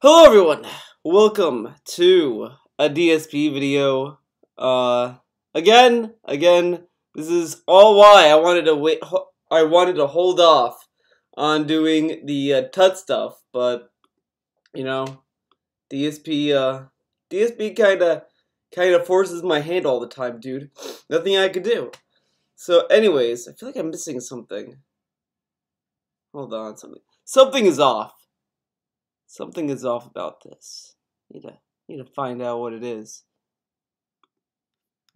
Hello everyone! Welcome to a DSP video. Again, this is all why I wanted to wait. I wanted to hold off on doing the TUT stuff, but you know, DSP kind of forces my hand all the time, dude. Nothing I could do. So, anyways, I feel like I'm missing something. Hold on, something is off. Something is off about this. Need to find out what it is.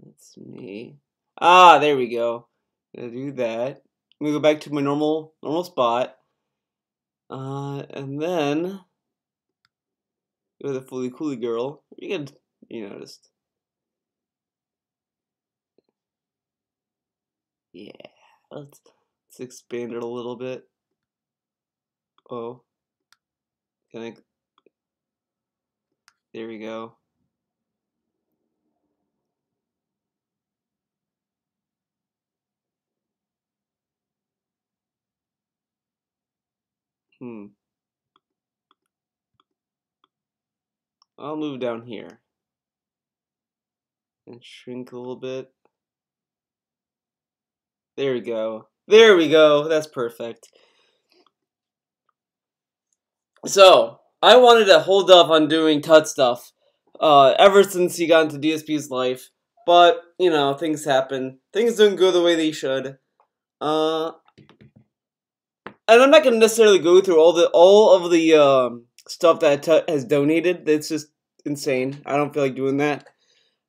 That's me. Ah, there we go. Gonna do that. I'm gonna go back to my normal spot. And then go to the Fully Cooly girl. You can, just yeah. Let's expand it a little bit. Oh, there we go. I'll move down here and shrink a little bit. There we go. There we go. That's perfect. So, I wanted to hold up on doing TUT stuff ever since he got into DSP's life. But, things happen. Things don't go the way they should. And I'm not going to necessarily go through all of the stuff that TUT has donated. It's just insane. I don't feel like doing that.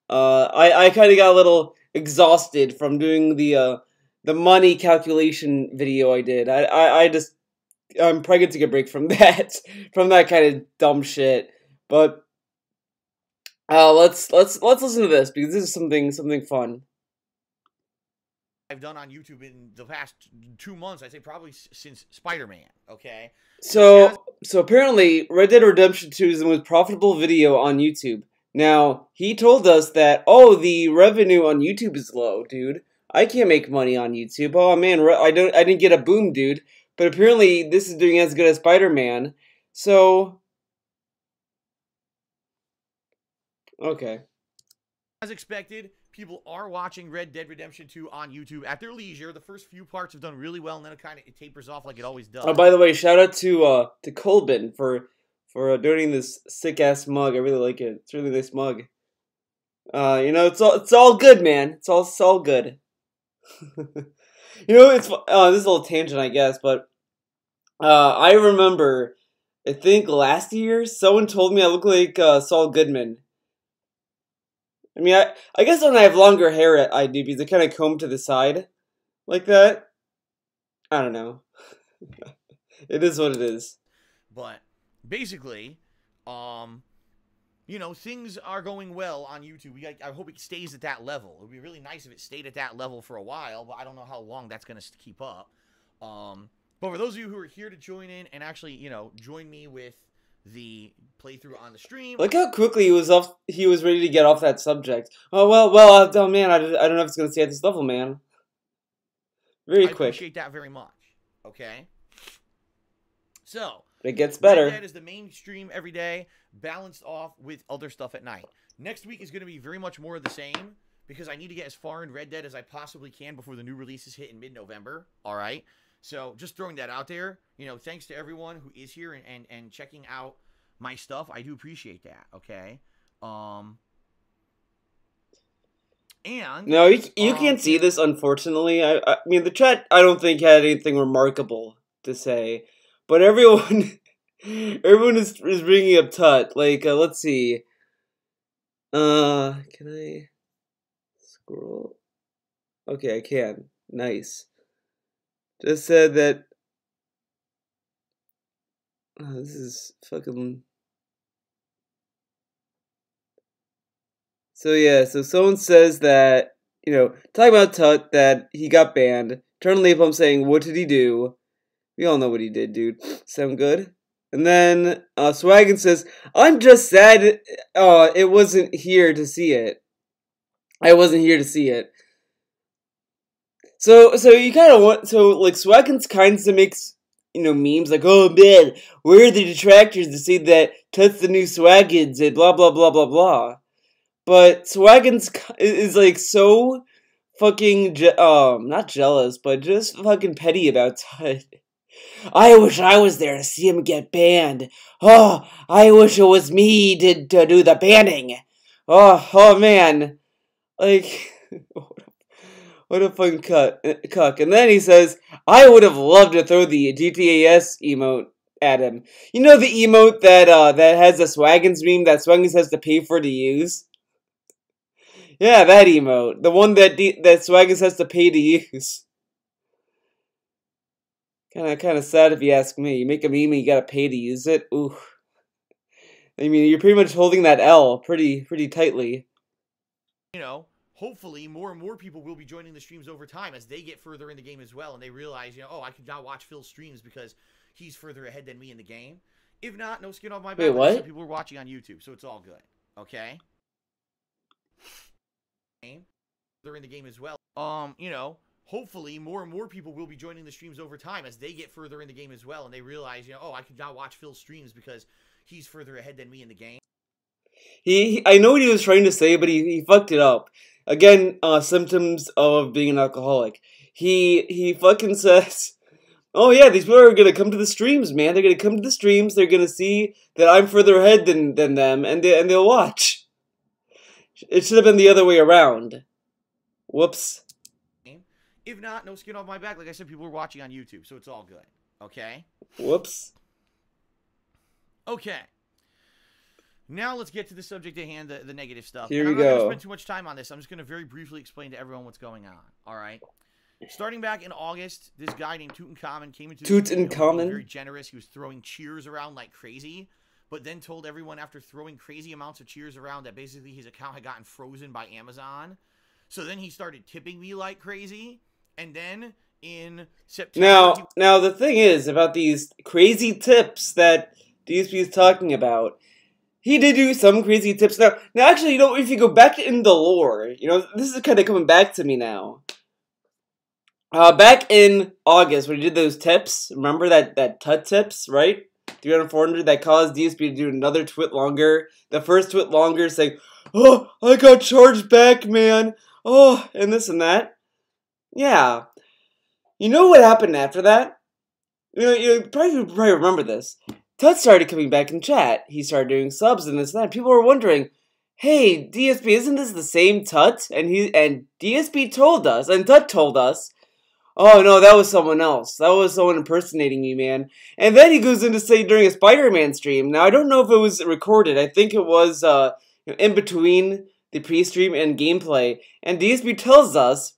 I kind of got a little exhausted from doing the money calculation video I did. I'm probably gonna take a break from that, from that kind of dumb shit. But let's listen to this because this is something fun. I've done on YouTube in the past 2 months. I'd say probably since Spider-Man. Okay. So apparently, Red Dead Redemption 2 is the most profitable video on YouTube. Now he told us that the revenue on YouTube is low, dude. I can't make money on YouTube. Oh man, I didn't get a boom, dude. But apparently, this is doing as good as Spider-Man. So, okay. As expected, people are watching Red Dead Redemption 2 on YouTube at their leisure. The first few parts have done really well, and then it tapers off like it always does. Oh, by the way, shout out to Colbin for donating this sick ass mug. I really like it. It's a really nice mug. It's all good, man. It's all good. It's this is a little tangent, I guess, but I remember, I think last year, someone told me I look like Saul Goodman. I mean, I guess when I have longer hair, I do, because I kind of comb to the side, like that. I don't know. It is what it is. But basically, things are going well on YouTube. I hope it stays at that level. It would be really nice if it stayed at that level for a while, but I don't know how long that's going to keep up. But for those of you who are here to join in and actually, join me with the playthrough on the stream. Look how quickly he was ready to get off that subject. Oh man, I don't know if it's going to stay at this level, man. Very quick. I appreciate that very much. Okay. So, it gets better. Red Dead is the main stream every day, balanced off with other stuff at night. Next week is going to be very much more of the same, because I need to get as far in Red Dead as I possibly can before the new releases hit in mid-November. All right? So, just throwing that out there. Thanks to everyone who is here and checking out my stuff. I do appreciate that, okay? And no, you can't see this, unfortunately. I mean, the chat, I don't think, had anything remarkable to say. But everyone is bringing up TUT. Like, let's see. Can I scroll? Okay, I can. Nice. Just said that. This is fucking. So yeah, so someone says that, talking about TUT, that he got banned. Eternal I'm saying, what did he do? We all know what he did, dude. Sound good? And then Swaggin says, I'm just sad it wasn't here to see it. I wasn't here to see it. So you kind of want, so like Swaggins kind of makes memes like, oh man, where are the detractors to say that Tut's the new Swaggins and blah blah blah blah blah. But Swaggins is like so fucking not jealous, but just fucking petty about Tut. I wish I was there to see him get banned. Oh, I wish it was me to do the banning. Oh man, like. What a fun cuck. And then he says, I would have loved to throw the GTAS emote at him. You know the emote that that has the Swaggins meme that Swaggins has to pay for to use? Yeah, that emote. The one that that Swaggins has to pay to use. Kinda sad if you ask me. You make a meme and you gotta pay to use it. Ooh. I mean, you're pretty much holding that L pretty tightly. You know, hopefully more and more people will be joining the streams over time as they get further in the game as well, and they realize, oh, I can now watch Phil's streams because he's further ahead than me in the game. If not, no skin off my back. Wait, what? People are watching on YouTube, so it's all good. Okay? They're in the game as well. Hopefully more and more people will be joining the streams over time as they get further in the game as well, and they realize, oh, I can now watch Phil's streams because he's further ahead than me in the game. I know what he was trying to say, but he fucked it up. Again, symptoms of being an alcoholic. He fucking says, oh yeah, these people are gonna come to the streams, man. They're gonna come to the streams, they're gonna see that I'm further ahead than them, and they'll watch. It should have been the other way around. Whoops. If not, no skin off my back. Like I said, people are watching on YouTube, so it's all good. Okay? Whoops. Okay. Now let's get to the subject at hand, the negative stuff. Here we I'm not going to go. spend too much time on this. I'm just going to very briefly explain to everyone what's going on. All right? Starting back in August, this guy named Tutankhamun came into the Tutankhamun? very generous. He was throwing cheers around like crazy, but then told everyone after throwing crazy amounts of cheers around that basically his account had gotten frozen by Amazon. So then he started tipping me like crazy, and then in September... Now the thing is about these crazy tips that DSP is talking about. He did do some crazy tips. Now actually, if you go back in the lore, this is kind of coming back to me now. Back in August, when he did those tips, remember that Tut tips, right? 300, 400, that caused DSP to do another twit longer. The first twit longer saying, oh, I got charged back, man. Oh, and this and that. Yeah. You know what happened after that? You probably remember this. Tut started coming back in chat. He started doing subs and this and that. People were wondering, hey, DSP, isn't this the same Tut? And DSP told us, and Tut told us, oh no, that was someone else. That was someone impersonating me, man. And then he goes in to say during a Spider-Man stream. Now, I don't know if it was recorded. I think it was in between the pre-stream and gameplay. And DSP tells us,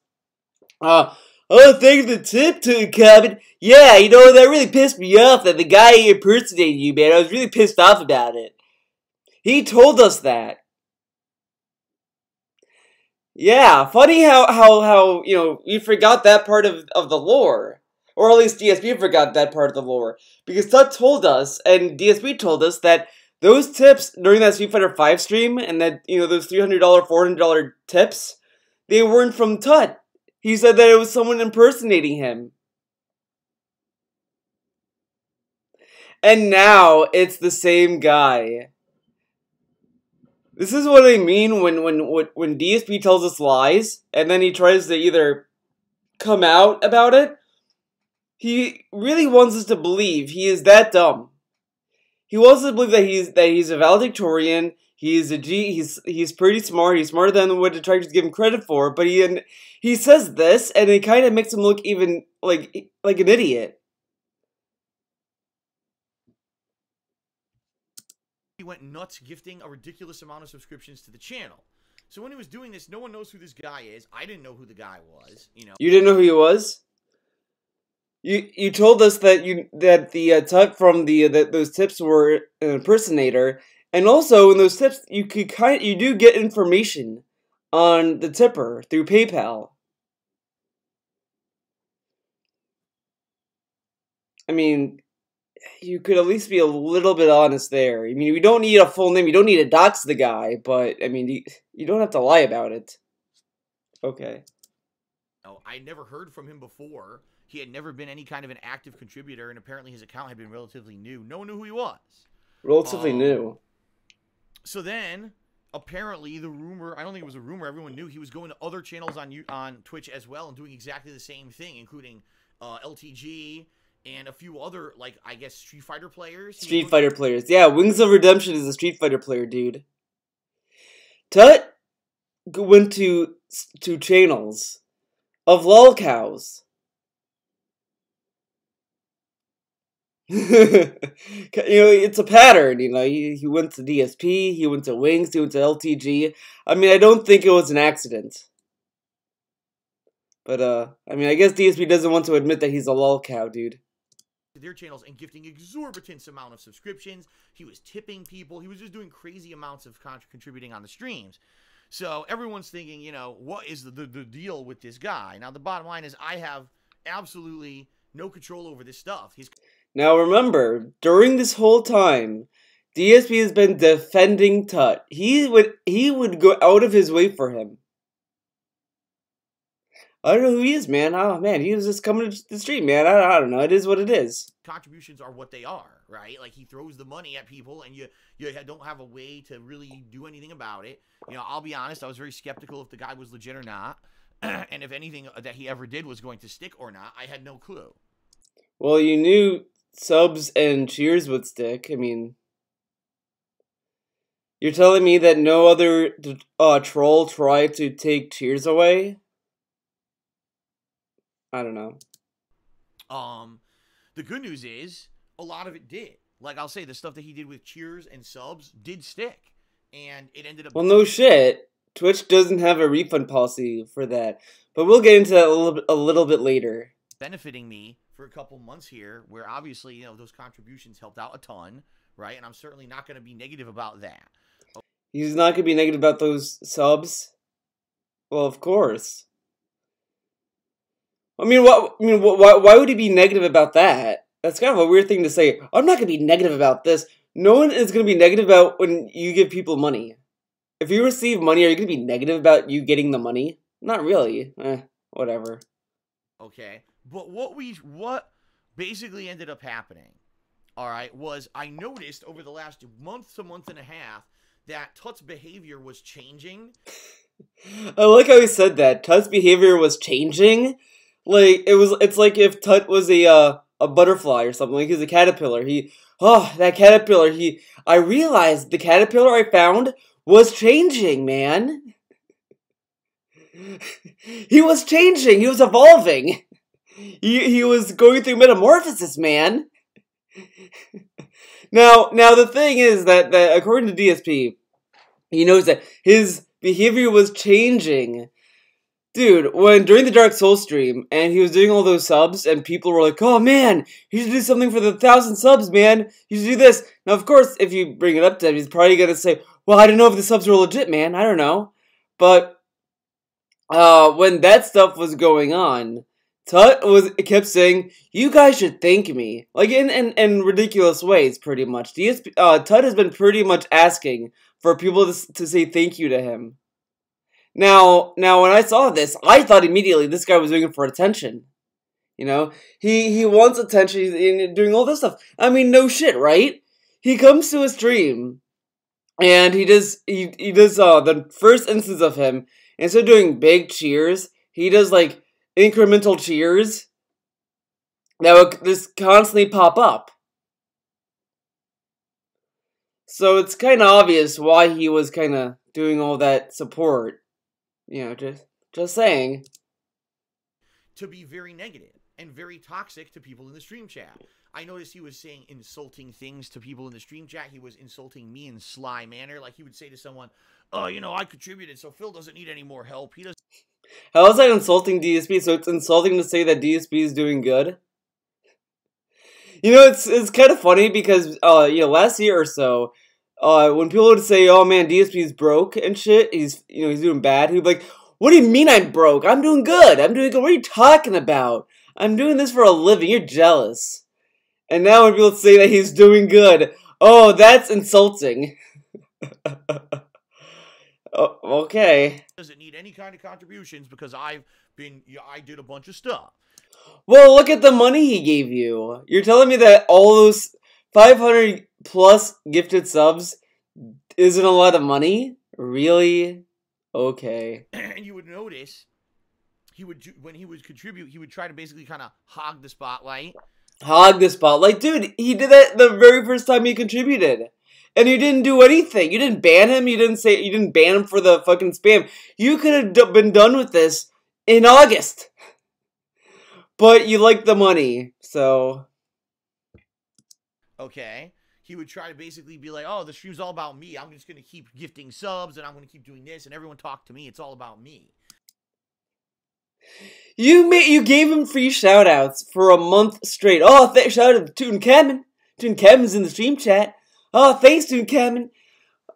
oh, thanks for the tip to Kevin. Yeah, that really pissed me off that the guy impersonated you, man. I was really pissed off about it. He told us that. Yeah, funny how we forgot that part of the lore. Or at least DSP forgot that part of the lore. Because Tut told us, and DSP told us, that those tips during that Street Fighter V stream, and that, those $300, $400 tips, they weren't from Tut. He said that it was someone impersonating him. And now, it's the same guy. This is what I mean when DSP tells us lies, and then he tries to either come out about it. He really wants us to believe he is that dumb. He wants us to believe that he's a valedictorian. He's pretty smart. He's smarter than what detractors give him credit for. But he says this, and it kind of makes him look even like an idiot. He went nuts gifting a ridiculous amount of subscriptions to the channel. So when he was doing this, no one knows who this guy is. I didn't know who the guy was. You didn't know who he was? You told us that the Tut from those tips were an impersonator, and also in those tips you do get information on the tipper through PayPal. I mean, you could at least be a little bit honest there. I mean, we don't need a full name. You don't need to dox the guy, but I mean, you don't have to lie about it. Okay. I never heard from him before. He had never been any kind of an active contributor, and apparently his account had been relatively new. No one knew who he was. Relatively new. So then, apparently, the rumor, I don't think it was a rumor, everyone knew he was going to other channels on Twitch as well and doing exactly the same thing, including LTG and a few other, like, I guess, Street Fighter players. Street Fighter players. Yeah, Wings of Redemption is a Street Fighter player, dude. Tut went to channels of lolcows. It's a pattern, he went to DSP, he went to Wings, he went to LTG. I mean, I don't think it was an accident. But, I mean, I guess DSP doesn't want to admit that he's a lolcow, dude. Their channels and gifting exorbitant amount of subscriptions. He was tipping people. He was just doing crazy amounts of contributing on the streams. So everyone's thinking, what is the deal with this guy? Now, the bottom line is I have absolutely no control over this stuff. Now remember, during this whole time, DSP has been defending Tut. He would go out of his way for him. I don't know who he is, man. Oh, man, he was just coming to the stream, man. I don't know. It is what it is. Contributions are what they are, right? Like, he throws the money at people, and you don't have a way to really do anything about it. I'll be honest, I was very skeptical if the guy was legit or not, and if anything that he ever did was going to stick or not. I had no clue. Well, you knew subs and cheers would stick. I mean, you're telling me that no other troll tried to take cheers away? I don't know. The good news is a lot of it did. Like, I'll say the stuff that he did with cheers and subs did stick, and it ended up. Well, no shit. Twitch doesn't have a refund policy for that, but we'll get into that a little bit later. Benefiting me for a couple months here, where obviously those contributions helped out a ton, right? And I'm certainly not going to be negative about that. He's not going to be negative about those subs. Well, of course. Why would he be negative about that? That's kind of a weird thing to say. I'm not going to be negative about this. No one is going to be negative about when you give people money. If you receive money, are you going to be negative about you getting the money? Not really. Whatever. Okay. But what basically ended up happening, all right, was I noticed over the last month to month and a half that Tut's behavior was changing. I like how he said that. Tut's behavior was changing. Like, it's like if Tut was a butterfly or something. Like, he's a caterpillar. That caterpillar, I realized the caterpillar I found was changing, man. He was changing. He was evolving. He was going through metamorphosis, man. Now the thing is that according to DSP, he knows that his behavior was changing. Dude, during the Dark Souls stream, and he was doing all those subs, and people were like, oh man, you should do something for the 1,000 subs, man. You should do this. Now, of course, if you bring it up to him, he's probably going to say, well, I don't know if the subs were legit, man. I don't know. But, when that stuff was going on, Tut kept saying, you guys should thank me. Like, in ridiculous ways, pretty much. Tut has been pretty much asking for people to say thank you to him. Now, when I saw this, I thought immediately this guy was doing it for attention. He wants attention. He's doing all this stuff. I mean, no shit, right? He comes to a stream, and he does the first instance of him. Instead of doing big cheers, he does like incremental cheers that would just constantly pop up. So it's kind of obvious why he was kind of doing all that support. Just saying. To be very negative and very toxic to people in the stream chat. I noticed he was saying insulting things to people in the stream chat. He was insulting me in sly manner. Like, he would say to someone, oh, I contributed, so Phil doesn't need any more help. He doesn't. How is that insulting DSP? So it's insulting to say that DSP is doing good? It's kind of funny because, last year or so, when people would say, oh man, DSP's broke and shit, he's doing bad, he'd be like, what do you mean I'm broke? I'm doing good. I'm doing good. What are you talking about? I'm doing this for a living. You're jealous. And now when people say that he's doing good, oh, that's insulting. Oh, okay. Doesn't need any kind of contributions because I did a bunch of stuff. Well, look at the money he gave you. You're telling me that all those 500 plus gifted subs isn't a lot of money? Really? Okay. And you would notice when he would contribute, he would try to basically kind of hog the spotlight. Hog the spotlight. Dude, he did that the very first time he contributed. And you didn't do anything. You didn't ban him. You didn't ban him for the fucking spam. You could have been done with this in August. But you like the money, so. Okay. He would try to basically be like, oh, the stream's all about me. I'm just going to keep gifting subs, and I'm going to keep doing this, and everyone talk to me. It's all about me. You gave him free shoutouts for a month straight. Oh, shout out to Toon Cameron. Toon Cameron's in the stream chat. Oh, thanks, Toon Cameron.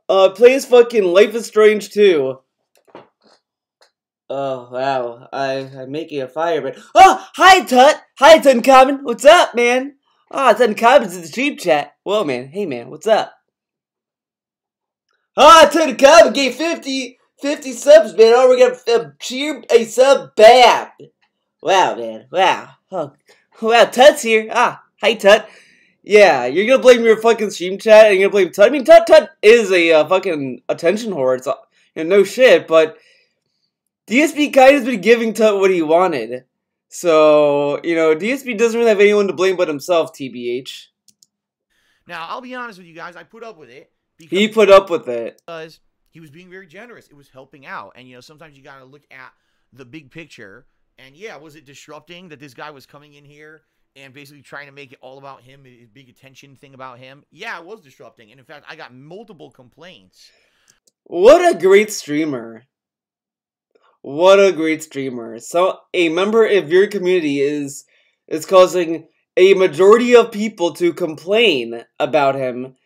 Plays fucking Life is Strange 2. Oh, wow. I'm making a fire, but... Oh, hi, Tut! Hi, Toon Cameron. What's up, man? Ah, Toon Cameron's in the stream chat. Well, man. Hey, man. What's up? Ah, Toon Cameron gave 50 subs, man. Oh, we're gonna cheer a sub back. Wow, man. Wow. Oh, wow, Tut's here. Ah, hi, Tut. Yeah, you're gonna blame your fucking stream chat and you're gonna blame Tut. I mean, Tut is a fucking attention whore. It's no shit, but DSP kind of has been giving Tut what he wanted. So, DSP doesn't really have anyone to blame but himself, TBH. Now, I'll be honest with you guys. I put up with it. He put up with it. Because he was being very generous. It was helping out. And, sometimes you got to look at the big picture. And, yeah, was it disrupting that this guy was coming in here and basically trying to make it all about him, a big attention thing about him? Yeah, it was disrupting. And, in fact, I got multiple complaints. What a great streamer. What a great streamer. So, a member of your community is causing a majority of people to complain about him.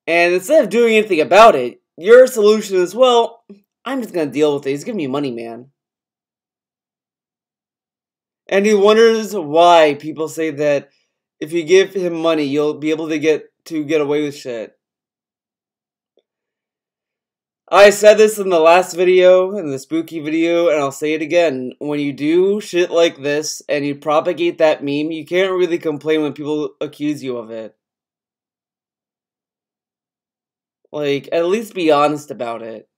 And instead of doing anything about it, your solution is, well, I'm just gonna deal with it. He's giving me money, man. And he wonders why people say that if you give him money, you'll be able to get away with shit. I said this in the last video, in the spooky video, and I'll say it again. When you do shit like this, and you propagate that meme, you can't really complain when people accuse you of it. Like, at least be honest about it.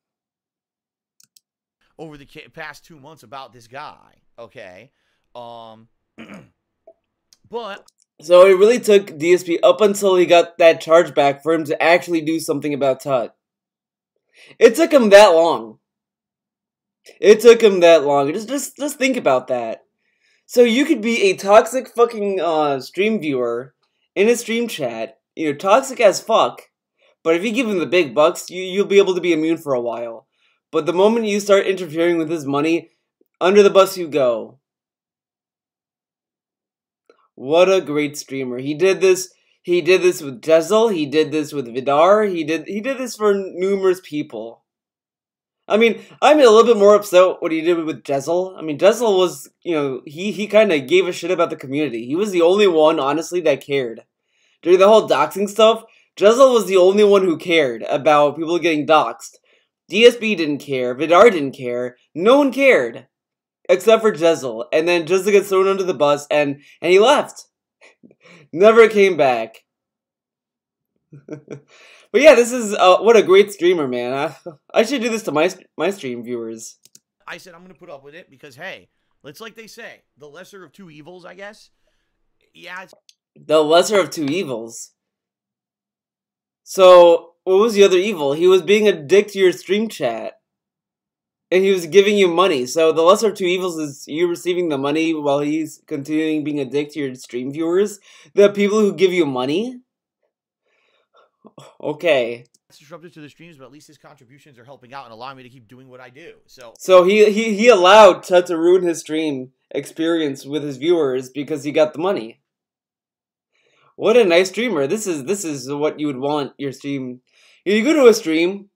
Over the past 2 months about this guy, okay? But... So it really took DSP up until he got that chargeback for him to actually do something about Tut. It took him that long. It took him that long. Just think about that. So you could be a toxic fucking stream viewer in a stream chat. Toxic as fuck. But if you give him the big bucks, you'll be able to be immune for a while. But the moment you start interfering with his money, under the bus you go. What a great streamer. He did this with Jezel, he did this with Vidar, he did this for numerous people. I mean, I'm a little bit more upset what he did with Jezel. I mean, Jezel was, he kind of gave a shit about the community. He was the only one, honestly, that cared. During the whole doxing stuff, Jezel was the only one who cared about people getting doxed. DSB didn't care, Vidar didn't care, no one cared. Except for Jezel. And then Jezel gets thrown under the bus and he left. Never came back. But yeah, this is what a great streamer, man. I should do this to my stream viewers. I said I'm gonna put up with it because hey, it's like they say, the lesser of two evils, I guess. Yeah. The lesser of two evils. So what was the other evil? He was being a dick to your stream chat. And he was giving you money. So the lesser of two evils is you receiving the money while he's continuing being a dick to your stream viewers. The people who give you money? Okay. It's disruptive to the streams, but at least his contributions are helping out and allowing me to keep doing what I do. So he allowed Tut to ruin his stream experience with his viewers because he got the money. What a nice streamer. This is what you would want your stream. You go to a stream,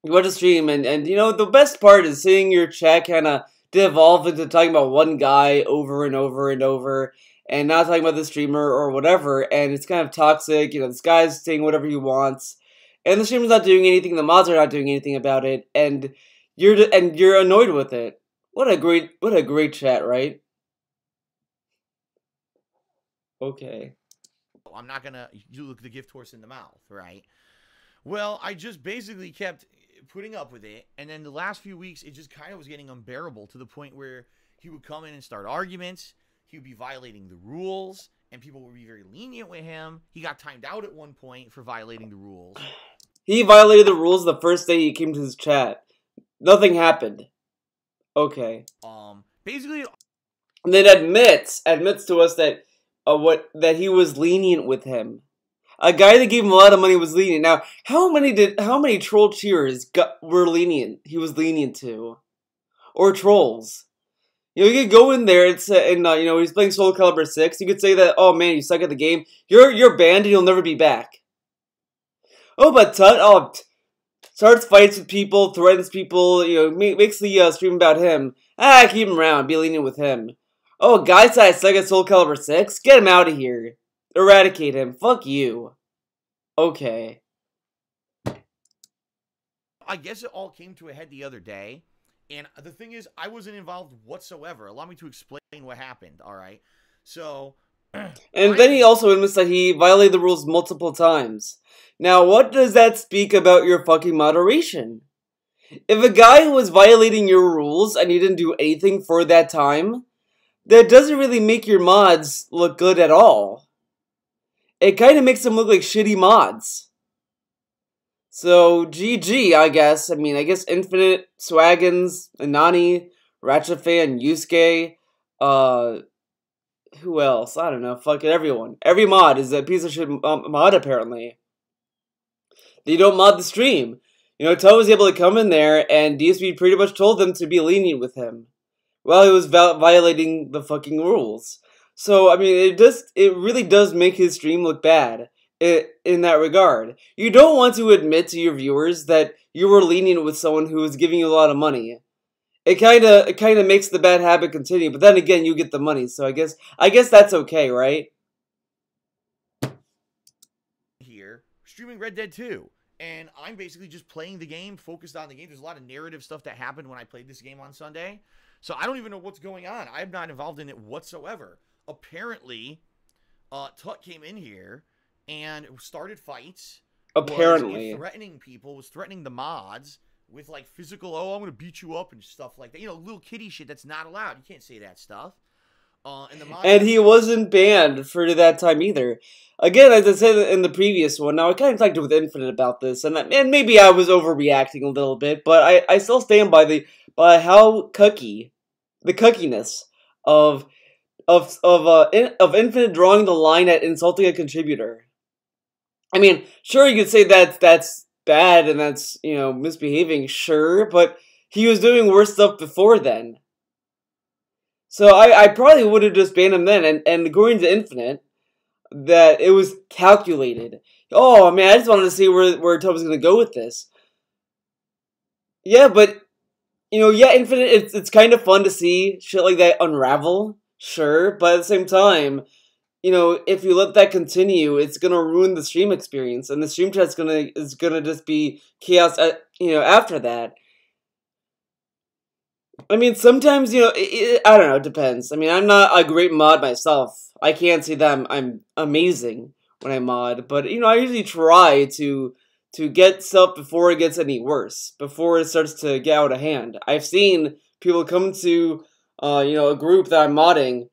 you watch a stream, and the best part is seeing your chat kind of devolve into talking about one guy over and over and over, and not talking about the streamer or whatever, and it's kind of toxic. This guy's saying whatever he wants, and the streamer's not doing anything, the mods are not doing anything about it, and you're annoyed with it. What a great chat, right? Okay. I'm not gonna you look the gift horse in the mouth, right? Well, I just basically kept putting up with it, and then the last few weeks, it just kind of was getting unbearable to the point where he would come in and start arguments. He would be violating the rules, and people would be very lenient with him. He got timed out at one point for violating the rules. He violated the rules the first day he came to his chat. Nothing happened. Okay. Basically, And then admits to us that that he was lenient with him. A guy that gave him a lot of money was lenient. Now, how many troll cheers were lenient? He was lenient to, or trolls. You know, you could go in there and say, you know, he's playing Soul Calibur 6. You could say that, oh man, you suck at the game. You're banned and you'll never be back. Oh, but Tut, starts fights with people, threatens people. You know, makes the stream about him. Keep him around. Be lenient with him. Oh, guy said I suck at Soul Calibur 6? Get him out of here. Eradicate him. Fuck you. Okay. I guess it all came to a head the other day. And the thing is, I wasn't involved whatsoever. Allow me to explain what happened, alright? So... And then he also admits that he violated the rules multiple times. Now, what does that speak about your fucking moderation? If a guy was violating your rules and you didn't do anything for that time, that doesn't really make your mods look good at all. It kind of makes them look like shitty mods. So, GG, I guess. I mean, I guess Infinite, Swaggins, Anani, Ratchetfan, Yusuke, who else? I don't know. Fuck it, everyone. Every mod is a piece of shit mod, apparently. They don't mod the stream. You know, Toe was able to come in there, and DSP pretty much told them to be lenient with him. While he was violating the fucking rules. So, I mean, it really does make his stream look bad in that regard. You don't want to admit to your viewers that you were lenient with someone who was giving you a lot of money. It kind of makes the bad habit continue, but then again, you get the money, so I guess that's okay, right? Here, streaming Red Dead 2. And I'm basically just playing the game, focused on the game. There's a lot of narrative stuff that happened when I played this game on Sunday. So I don't even know what's going on. I'm not involved in it whatsoever. Apparently, Tut came in here and started fights. Apparently. Was threatening people, was threatening the mods with like physical, oh, I'm going to beat you up and stuff like that. You know, little kitty shit that's not allowed. You can't say that stuff. And he wasn't banned for that time either. Again, as I said in the previous one, now I kind of talked with Infinite about this, and maybe I was overreacting a little bit, but I still stand by how cucky, the cuckiness of Infinite drawing the line at insulting a contributor. I mean, sure, you could say that's bad and that's, you know, misbehaving, sure, but he was doing worse stuff before then. So I probably would have just banned him then, and according to Infinite, that it was calculated. Oh, man, I just wanted to see where Tub was going to go with this. Yeah, but, you know, yeah, Infinite, it's kind of fun to see shit like that unravel, sure, but at the same time, you know, if you let that continue, it's going to ruin the stream experience, and the stream chat is gonna just be chaos, you know, after that. I mean, sometimes, you know, I don't know, it depends. I mean, I'm not a great mod myself. I can't say that I'm amazing when I mod, but, you know, I usually try to get stuff before it gets any worse, before it starts to get out of hand. I've seen people come to, you know, a group that I'm modding,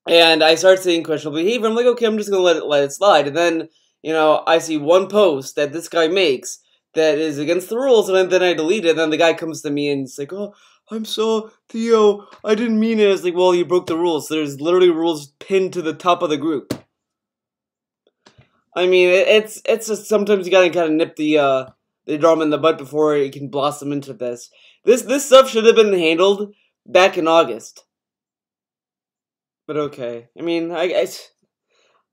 and I start seeing questionable behavior. I'm like, okay, I'm just gonna let it slide, and then, you know, I see one post that this guy makes that is against the rules, and then I delete it, and then the guy comes to me and it's like, oh, I'm so, Theo, I didn't mean it. It's like, well, you broke the rules. There's literally rules pinned to the top of the group. I mean, it's just sometimes you gotta kind of nip the drum in the butt before it can blossom into this. This stuff should have been handled back in August. But okay. I mean, I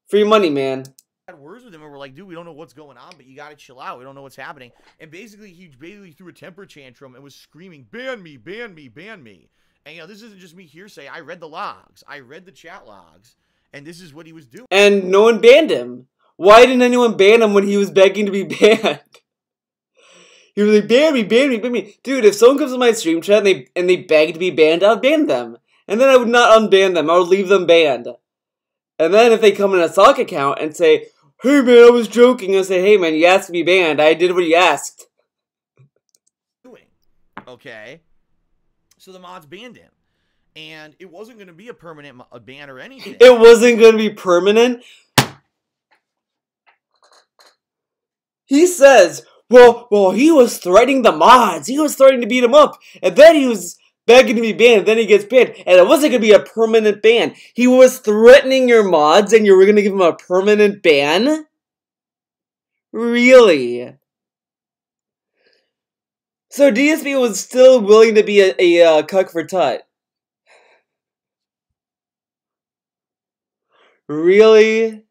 free money, man. Had words with him and we're like, dude, we don't know what's going on, but you gotta chill out. We don't know what's happening. And basically, he threw a temper tantrum and was screaming, ban me, ban me, ban me. And, you know, this isn't just me hearsay. I read the logs. I read the chat logs. And this is what he was doing. And no one banned him. Why didn't anyone ban him when he was begging to be banned? He was like, ban me, ban me, ban me. Dude, if someone comes to my stream chat and they beg to be banned, I'll ban them. And then I would not unban them. I would leave them banned. And then if they come in a sock account and say, hey man, I was joking, I say, hey man, you asked to be banned. I did what you asked. Okay? So the mods banned him. And it wasn't going to be a permanent ban or anything. It wasn't going to be permanent? He says, well, he was threatening the mods. He was threatening to beat him up. And then he was begging to be banned. And then he gets banned. And it wasn't going to be a permanent ban. He was threatening your mods and you were going to give him a permanent ban? Really? So DSP was still willing to be a cuck for Tut. Really?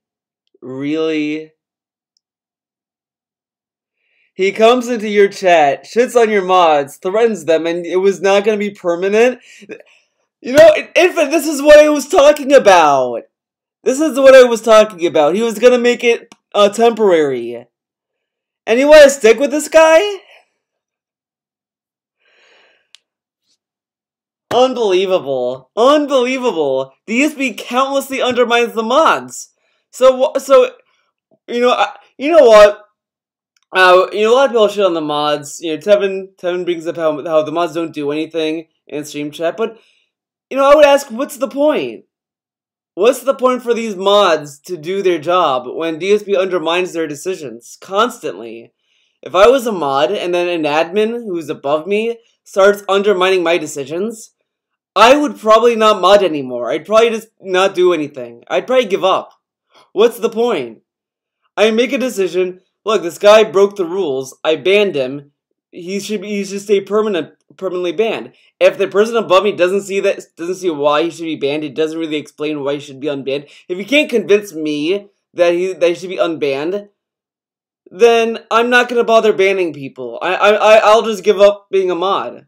Really? He comes into your chat, shits on your mods, threatens them, and it was not going to be permanent? You know, Infant, this is what I was talking about. This is what I was talking about. He was going to make it temporary. And you want to stick with this guy? Unbelievable. Unbelievable. DSP countlessly undermines the mods. So you know what? You know, a lot of people shit on the mods. You know, Tevin brings up how the mods don't do anything in stream chat, but, you know, I would ask, what's the point? What's the point for these mods to do their job when DSP undermines their decisions constantly? If I was a mod and then an admin who's above me starts undermining my decisions, I would probably not mod anymore. I'd probably just not do anything. I'd probably give up. What's the point? I make a decision. Look, this guy broke the rules. I banned him. He should stay permanently banned. If the person above me doesn't see why he should be banned, he doesn't really explain why he should be unbanned. If he can't convince me that he should be unbanned, then I'm not gonna bother banning people. I'll just give up being a mod.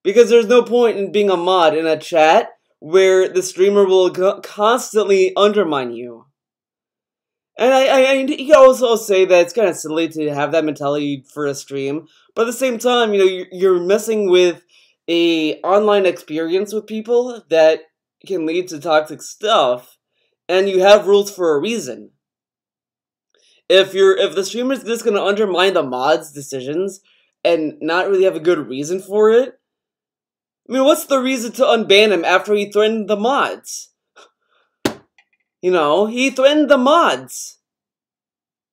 Because there's no point in being a mod in a chat where the streamer will constantly undermine you. And you can also say that it's kind of silly to have that mentality for a stream, but at the same time, you know, you're messing with a online experience with people that can lead to toxic stuff, and you have rules for a reason. If the streamer's just gonna undermine the mod's decisions and not really have a good reason for it, I mean, what's the reason to unban him after he threatened the mods? You know, he threatened the mods.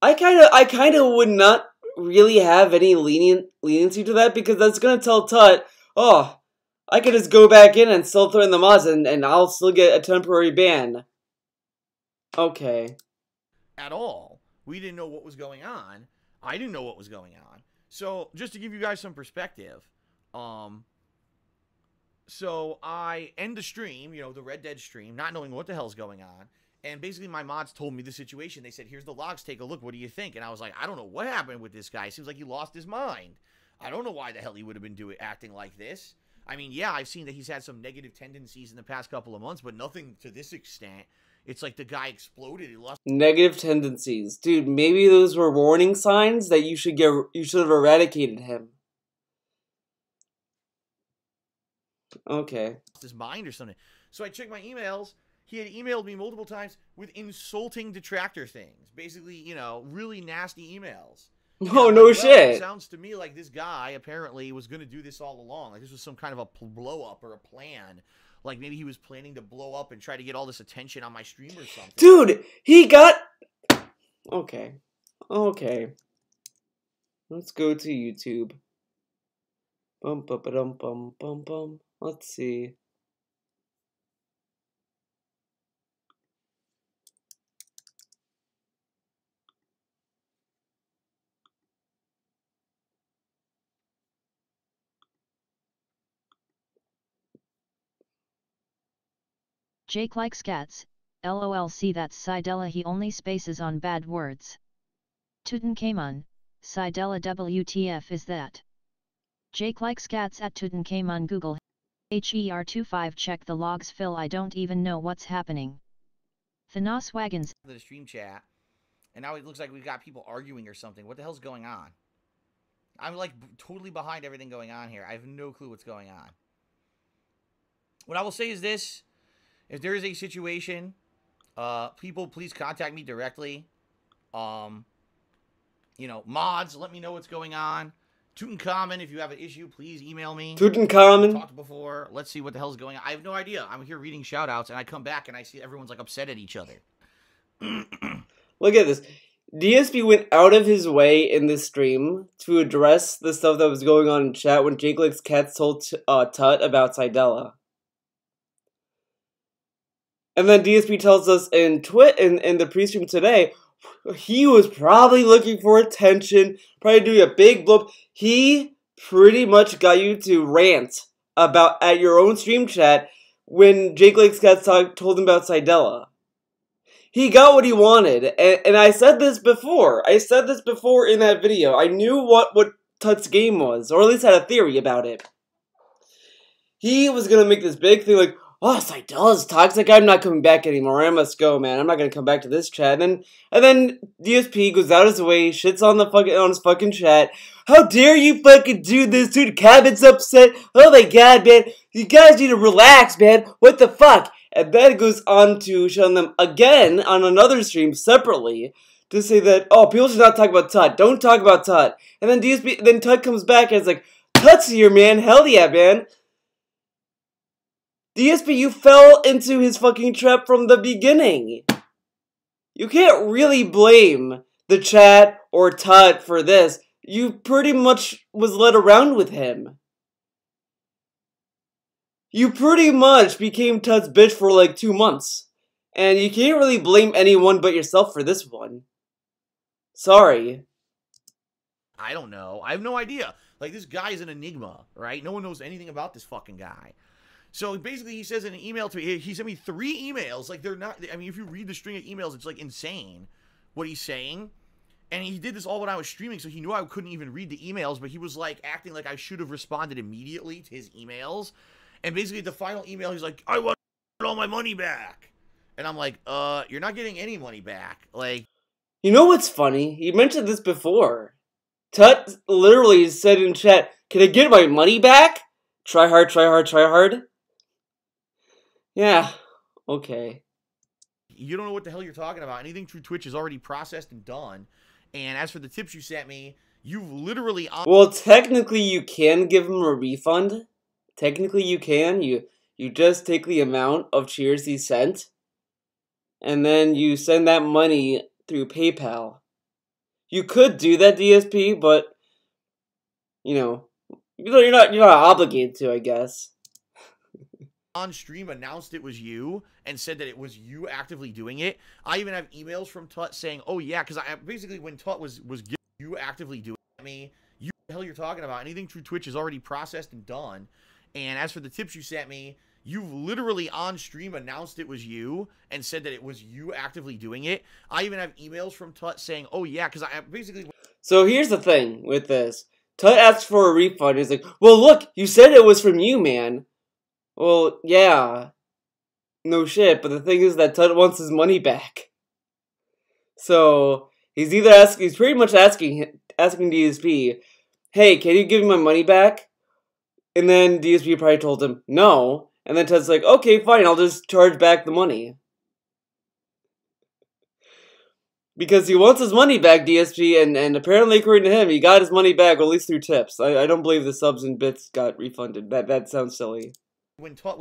I kind of would not really have any leniency to that, because that's gonna tell Tut, oh, I could just go back in and still threaten the mods and I'll still get a temporary ban. Okay. At all. We didn't know what was going on. I didn't know what was going on. So, just to give you guys some perspective, so I end the stream, you know, the Red Dead stream, not knowing what the hell's going on. And basically my mods told me the situation. They said, here's the logs, take a look. What do you think? And I was like, I don't know what happened with this guy. It seems like he lost his mind. I don't know why the hell he would have been acting like this. I mean, yeah, I've seen that he's had some negative tendencies in the past couple of months, but nothing to this extent. It's like the guy exploded. He lost negative tendencies. Dude, maybe those were warning signs that you should have eradicated him. Okay. his mind or something. So I checked my emails. He had emailed me multiple times with insulting detractor things. Basically, you know, really nasty emails. Oh, no shit. It sounds to me like this guy apparently was going to do this all along. Like this was some kind of a blow-up or a plan. Like maybe he was planning to blow up and try to get all this attention on my stream or something. Dude, he got... Okay. Okay. Let's go to YouTube. Bum bum bum bum bum bum. Let's see. Jake likes cats, lol. See that's Sidella, he only spaces on bad words. Tutankhamun, Sidella WTF is that? Jake likes cats at Tutankhamun. Google HER25. Check the logs. Phil, I don't even know what's happening. Thanos Wagons. The stream chat, and now it looks like we've got people arguing or something. What the hell's going on? I'm like totally behind everything going on here. I have no clue what's going on. What I will say is this. If there is a situation People, please contact me directly. You know, mods, let me know what's going on. Tutankhamun, if you have an issue, please email me. Tutankhamun. We talked before. Let's see what the hell's going on. I have no idea. I'm here reading shout-outs, and I come back, and I see everyone's, like, upset at each other. Look at this. DSP went out of his way in this stream to address the stuff that was going on in chat when Jake Likes Cats told Tut about Sidella. And then DSP tells us in the pre-stream today, he was probably looking for attention, probably doing a big blow. He pretty much got you to rant about at your own stream chat when Jake Likes Cats told him about Sidella. He got what he wanted, and I said this before. I said this before in that video. I knew what Tut's game was, or at least had a theory about it. He was gonna make this big thing like, oh, Sidella's toxic, I'm not coming back anymore, I must go, man, I'm not gonna come back to this chat. And then DSP goes out his way, shits on his fucking chat. How dare you fucking do this, dude? Cabin's upset. Oh my god, man. You guys need to relax, man. What the fuck? And then goes on to showing them again on another stream separately to say that, oh, people should not talk about Tut. Don't talk about Tut. And then Tut comes back and it's like, Tut's here, man. Hell yeah, man. DSP, you fell into his fucking trap from the beginning. You can't really blame the chat or Tut for this. You pretty much was led around with him. You pretty much became Tut's bitch for like 2 months. And you can't really blame anyone but yourself for this one. Sorry. I don't know. I have no idea. Like, this guy is an enigma, right? No one knows anything about this fucking guy. So basically, he says in an email to me, he sent me 3 emails. Like, they're not, I mean, if you read the string of emails, it's like insane what he's saying. And he did this all when I was streaming, so he knew I couldn't even read the emails, but he was like acting like I should have responded immediately to his emails. And basically, the final email, he's like, I want all my money back. And I'm like, you're not getting any money back. Like, you know what's funny? You mentioned this before. Tut literally said in chat, can I get my money back? Try hard, try hard, try hard. Yeah, okay. You don't know what the hell you're talking about. Anything through Twitch is already processed and done. And as for the tips you sent me, you've literally... Well, technically you can give him a refund. Technically you can. You just take the amount of cheers he sent, and then you send that money through PayPal. You could do that, DSP, but you know, you're not obligated to, I guess. On stream announced it was you and said that it was you actively doing it. I even have emails from Tut saying, "Oh yeah," because I basically when Tut was you actively doing it. I mean, you the hell you're talking about? Anything through Twitch is already processed and done. And as for the tips you sent me, you've literally on stream announced it was you and said that it was you actively doing it. I even have emails from Tut saying, "Oh yeah," because I basically. So here's the thing with this: Tut asks for a refund. He's like, "Well, look, you said it was from you, man." Well, yeah, no shit. But the thing is that Tut wants his money back. So he's pretty much asking DSP, "Hey, can you give me my money back?" And then DSP probably told him no. And then Tut's like, "Okay, fine, I'll just charge back the money." Because he wants his money back, DSP, and apparently, according to him, he got his money back, or at least through tips. I don't believe the subs and bits got refunded. That sounds silly. When Tut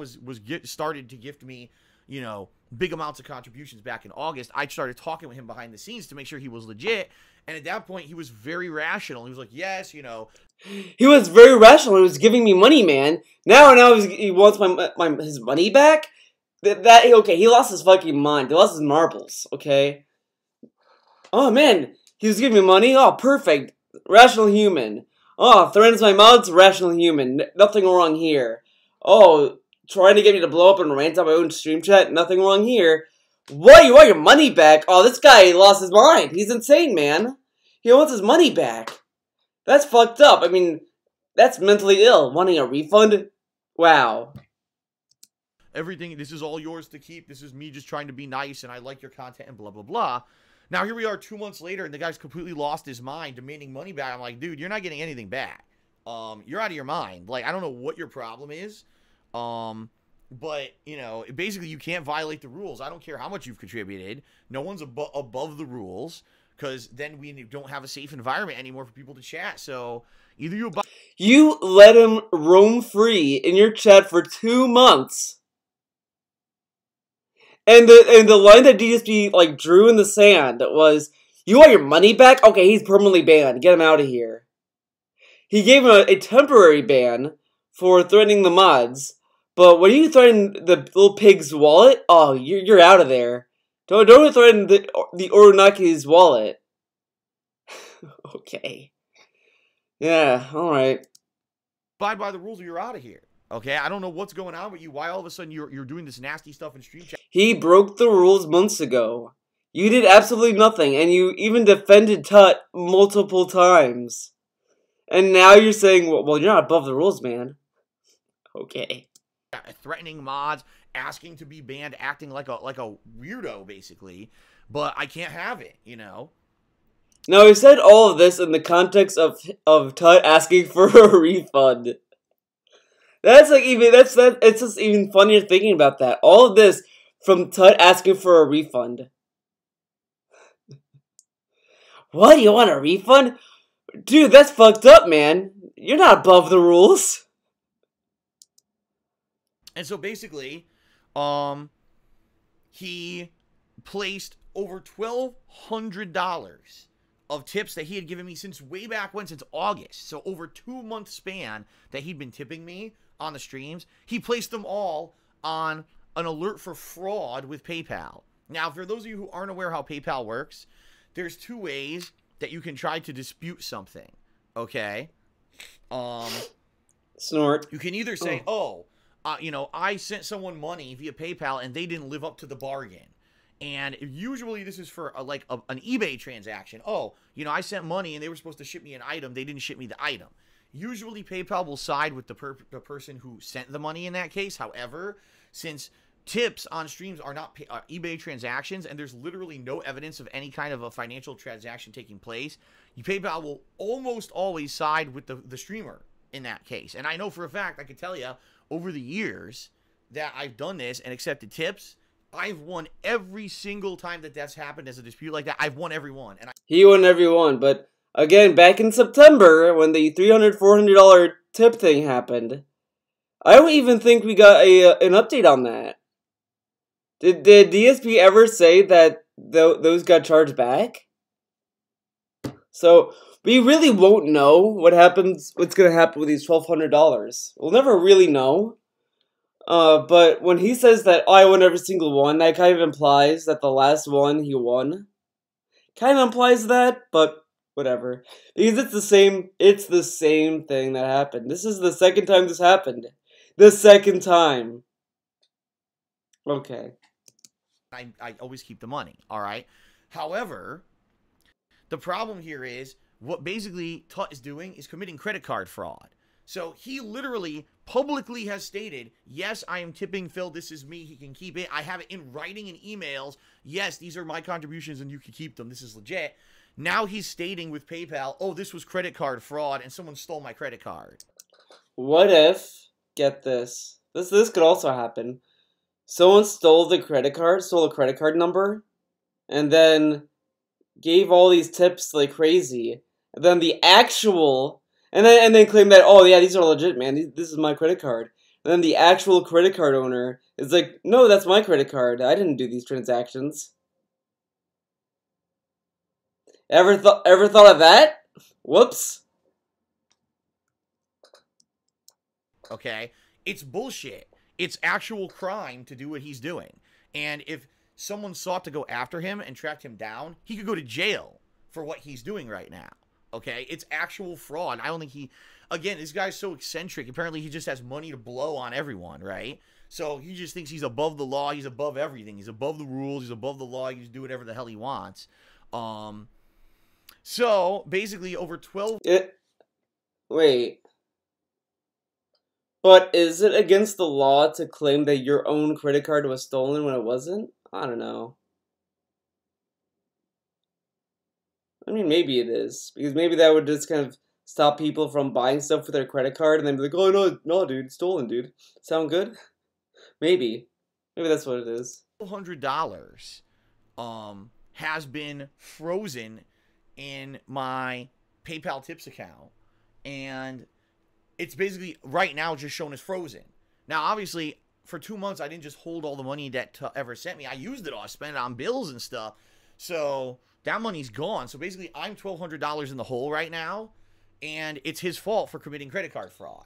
started to gift me, you know, big amounts of contributions back in August, I started talking with him behind the scenes to make sure he was legit. And at that point, he was very rational. He was like, yes, you know. He was very rational. He was giving me money, man. Now he wants his money back? Okay, he lost his fucking mind. He lost his marbles, okay? Oh, man. He was giving me money? Oh, perfect. Rational human. Oh, threatens my mods? Rational human. Nothing wrong here. Oh, trying to get me to blow up and rant on my own stream chat? Nothing wrong here. What? You want your money back? Oh, this guy lost his mind. He's insane, man. He wants his money back. That's fucked up. I mean, that's mentally ill. Wanting a refund? Wow. Everything, this is all yours to keep. This is me just trying to be nice, and I like your content, and blah, blah, blah. Now, here we are 2 months later, and the guy's completely lost his mind, demanding money back. I'm like, dude, you're not getting anything back. You're out of your mind. Like, I don't know what your problem is. But, you know, basically you can't violate the rules. I don't care how much you've contributed. No one's above the rules, because then we don't have a safe environment anymore for people to chat. So either you let him roam free in your chat for 2 months. And the line that DSP like drew in the sand was, "You want your money back? Okay, he's permanently banned. Get him out of here." He gave him a temporary ban for threatening the mods, but when you threaten the little pig's wallet, oh, you're out of there. Don't threaten the Orunaki's wallet. Okay. Yeah. All right. abide by the rules or you're out of here. Okay, I don't know what's going on with you. Why all of a sudden you're doing this nasty stuff in stream chat? He broke the rules months ago. You did absolutely nothing, and you even defended Tut multiple times. And now you're saying, well, you're not above the rules, man. Okay. Threatening mods, asking to be banned, acting like a weirdo, basically. But I can't have it, you know? Now, he said all of this in the context of Tut asking for a refund. That's like it's just even funnier thinking about that. All of this from Tut asking for a refund. What? You want a refund? Dude, that's fucked up, man. You're not above the rules. And so basically, he placed over $1,200 of tips that he had given me since way back when, since August. So over 2-month span that he'd been tipping me on the streams, he placed them all on an alert for fraud with PayPal. Now, for those of you who aren't aware how PayPal works, there's 2 ways that you can try to dispute something, okay? Snort. You can either say, you know, I sent someone money via PayPal and they didn't live up to the bargain. And usually this is for an eBay transaction. Oh, you know, I sent money and they were supposed to ship me an item. They didn't ship me the item. Usually PayPal will side with the person who sent the money in that case. However, since tips on streams are not eBay transactions and there's literally no evidence of any kind of a financial transaction taking place, PayPal will almost always side with the streamer in that case. And I know for a fact, I can tell you, over the years that I've done this and accepted tips, I've won every single time that that's happened as a dispute like that. I've won every one. And He won every one, but again, back in September, when the $300, $400 tip thing happened, I don't even think we got an update on that. Did DSP ever say that those got charged back? So we really won't know what's going to happen with these $1,200. We'll never really know. But when he says that I won every single one, that kind of implies that the last one he won. Kind of implies that, but whatever. Because it's the same thing that happened. This is the second time this happened. The second time. Okay. I always keep the money, all right? However, the problem here is what basically Tut is doing is committing credit card fraud. So he literally publicly has stated, yes, I am tipping Phil. This is me. He can keep it. I have it in writing in emails. Yes, these are my contributions and you can keep them. This is legit. Now he's stating with PayPal, oh, this was credit card fraud and someone stole my credit card. What if, get this could also happen. Someone stole a credit card number, and then gave all these tips like crazy. And then and then claimed that, oh yeah, these are legit, man. This is my credit card. And then the actual credit card owner is like, no, that's my credit card. I didn't do these transactions. Ever thought of that? Whoops. Okay? It's bullshit. It's actual crime to do what he's doing. And if someone sought to go after him and tracked him down, he could go to jail for what he's doing right now. Okay? It's actual fraud. I don't think again, this guy's so eccentric. Apparently he just has money to blow on everyone, right? So he just thinks he's above the law. He's above everything. He's above the rules. He's above the law. He can do whatever the hell he wants. So basically over 12... Wait. But is it against the law to claim that your own credit card was stolen when it wasn't? I don't know. I mean, maybe it is. Because maybe that would just kind of stop people from buying stuff with their credit card and then be like, oh, no, dude, stolen, dude. Sound good? Maybe that's what it is. $100 has been frozen in my PayPal tips account, and it's basically right now just shown as frozen. Now, obviously, for 2 months, I didn't just hold all the money that ever sent me. I used it all. I spent it on bills and stuff. So that money's gone. So basically, I'm $1,200 in the hole right now, and it's his fault for committing credit card fraud.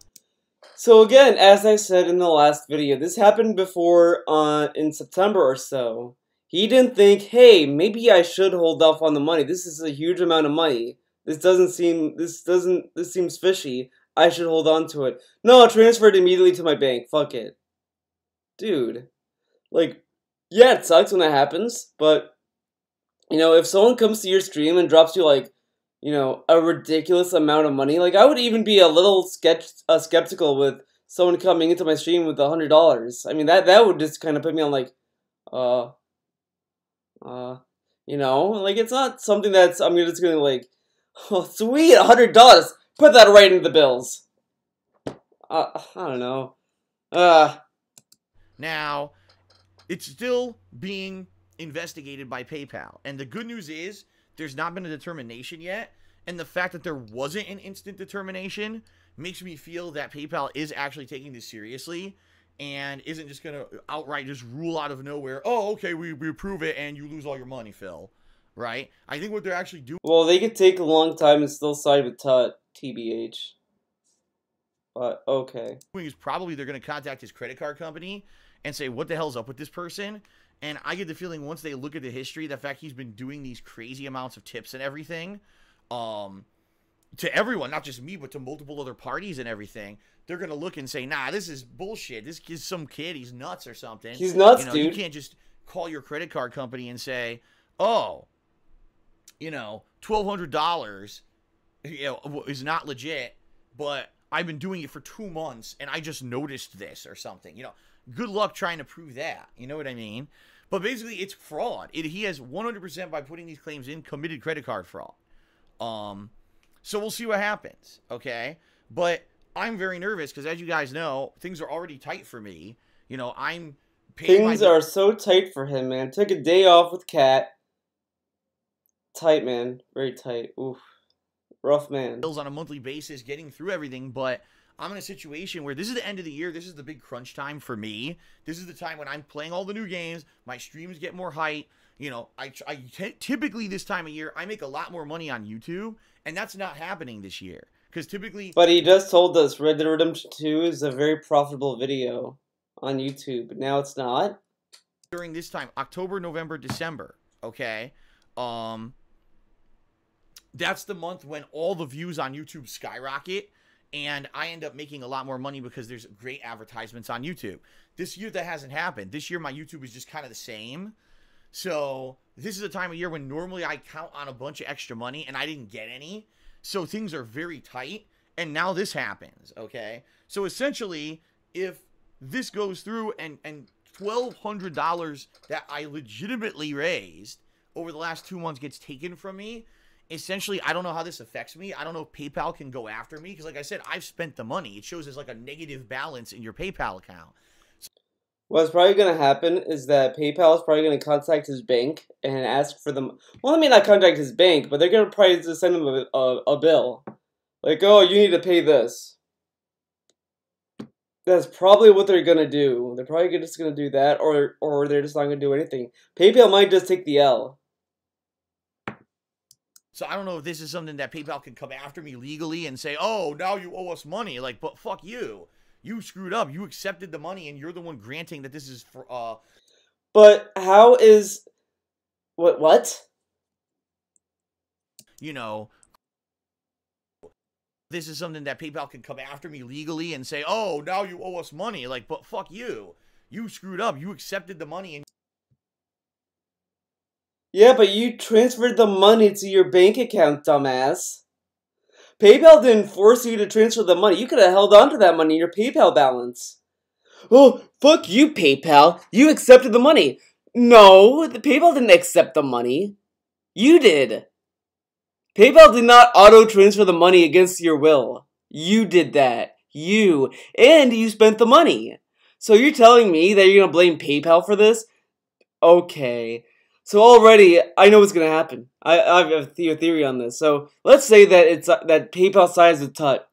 So again, as I said in the last video, this happened before in September or so. He didn't think, hey, maybe I should hold off on the money. This is a huge amount of money. This seems fishy. I should hold on to it. No, I transferred immediately to my bank. Fuck it. Dude. Like, yeah, it sucks when that happens, but, you know, if someone comes to your stream and drops you, like, you know, a ridiculous amount of money, like, I would even be a little skeptical with someone coming into my stream with $100. I mean, that would just kind of put me on, like, you know, like, it's not something that's, I'm just gonna, like, oh, sweet, $100, put that right into the bills. I don't know. Now, it's still being investigated by PayPal, and the good news is there's not been a determination yet, and the fact that there wasn't an instant determination makes me feel that PayPal is actually taking this seriously and isn't just going to outright just rule out of nowhere, oh, okay, we approve it, and you lose all your money, Phil. Right? I think what they're actually doing... Well, they could take a long time and still side with Tut, TBH. But, okay. ...is probably they're going to contact his credit card company and say, what the hell's up with this person? And I get the feeling once they look at the history, the fact he's been doing these crazy amounts of tips and everything, to everyone, not just me, but to multiple other parties and everything, they're going to look and say, nah, this is bullshit. This is some kid. He's nuts or something. He's nuts, dude. You can't just call your credit card company and say, oh, you know, $1,200, you know, is not legit, but I've been doing it for 2 months and I just noticed this or something. You know, good luck trying to prove that. You know what I mean? But basically, it's fraud. He has 100% by putting these claims in committed credit card fraud. So we'll see what happens, okay? But I'm very nervous because, as you guys know, things are already tight for me. You know, I'm paying Things are so tight for him, man. Took a day off with Cat. Tight, man. Very tight. Oof. Rough, man. Bills on a monthly basis, getting through everything, but I'm in a situation where this is the end of the year. This is the big crunch time for me. This is the time when I'm playing all the new games. My streams get more height. You know, typically this time of year, I make a lot more money on YouTube, and that's not happening this year. Because typically... But he just told us Red Dead Redemption 2 is a very profitable video on YouTube, but now it's not. During this time, October, November, December, okay? That's the month when all the views on YouTube skyrocket, and I end up making a lot more money because there's great advertisements on YouTube. This year, that hasn't happened. This year, my YouTube is just kind of the same. So this is a time of year when normally I count on a bunch of extra money, and I didn't get any. So things are very tight, and now this happens, okay? So essentially, if this goes through and $1,200 that I legitimately raised over the last 2 months gets taken from me, essentially, I don't know how this affects me. I don't know if PayPal can go after me because, like I said, I've spent the money. It shows as like a negative balance in your PayPal account. What's probably going to happen is that PayPal is probably going to contact his bank and ask for them. Well, they may not contact his bank, but they're going to probably just send him a bill. Like, oh, you need to pay this. That's probably what they're going to do. They're probably just going to do that, or they're just not going to do anything. PayPal might just take the L. So I don't know if this is something that PayPal can come after me legally and say, oh, now you owe us money. Like, but fuck you. You screwed up. You accepted the money, and you're the one granting that this is for, But how is... What? You know, this is something that PayPal can come after me legally and say, oh, now you owe us money. Like, but fuck you. You screwed up. You accepted the money. And yeah, but you transferred the money to your bank account, dumbass. PayPal didn't force you to transfer the money. You could have held on to that money in your PayPal balance. Oh, fuck you, PayPal. You accepted the money. No, the PayPal didn't accept the money. You did. PayPal did not auto-transfer the money against your will. You did that. You. And you spent the money. So you're telling me that you're gonna blame PayPal for this? Okay. So already, I know what's gonna happen. I have a theory on this. So let's say that it's that PayPal sides with Tut.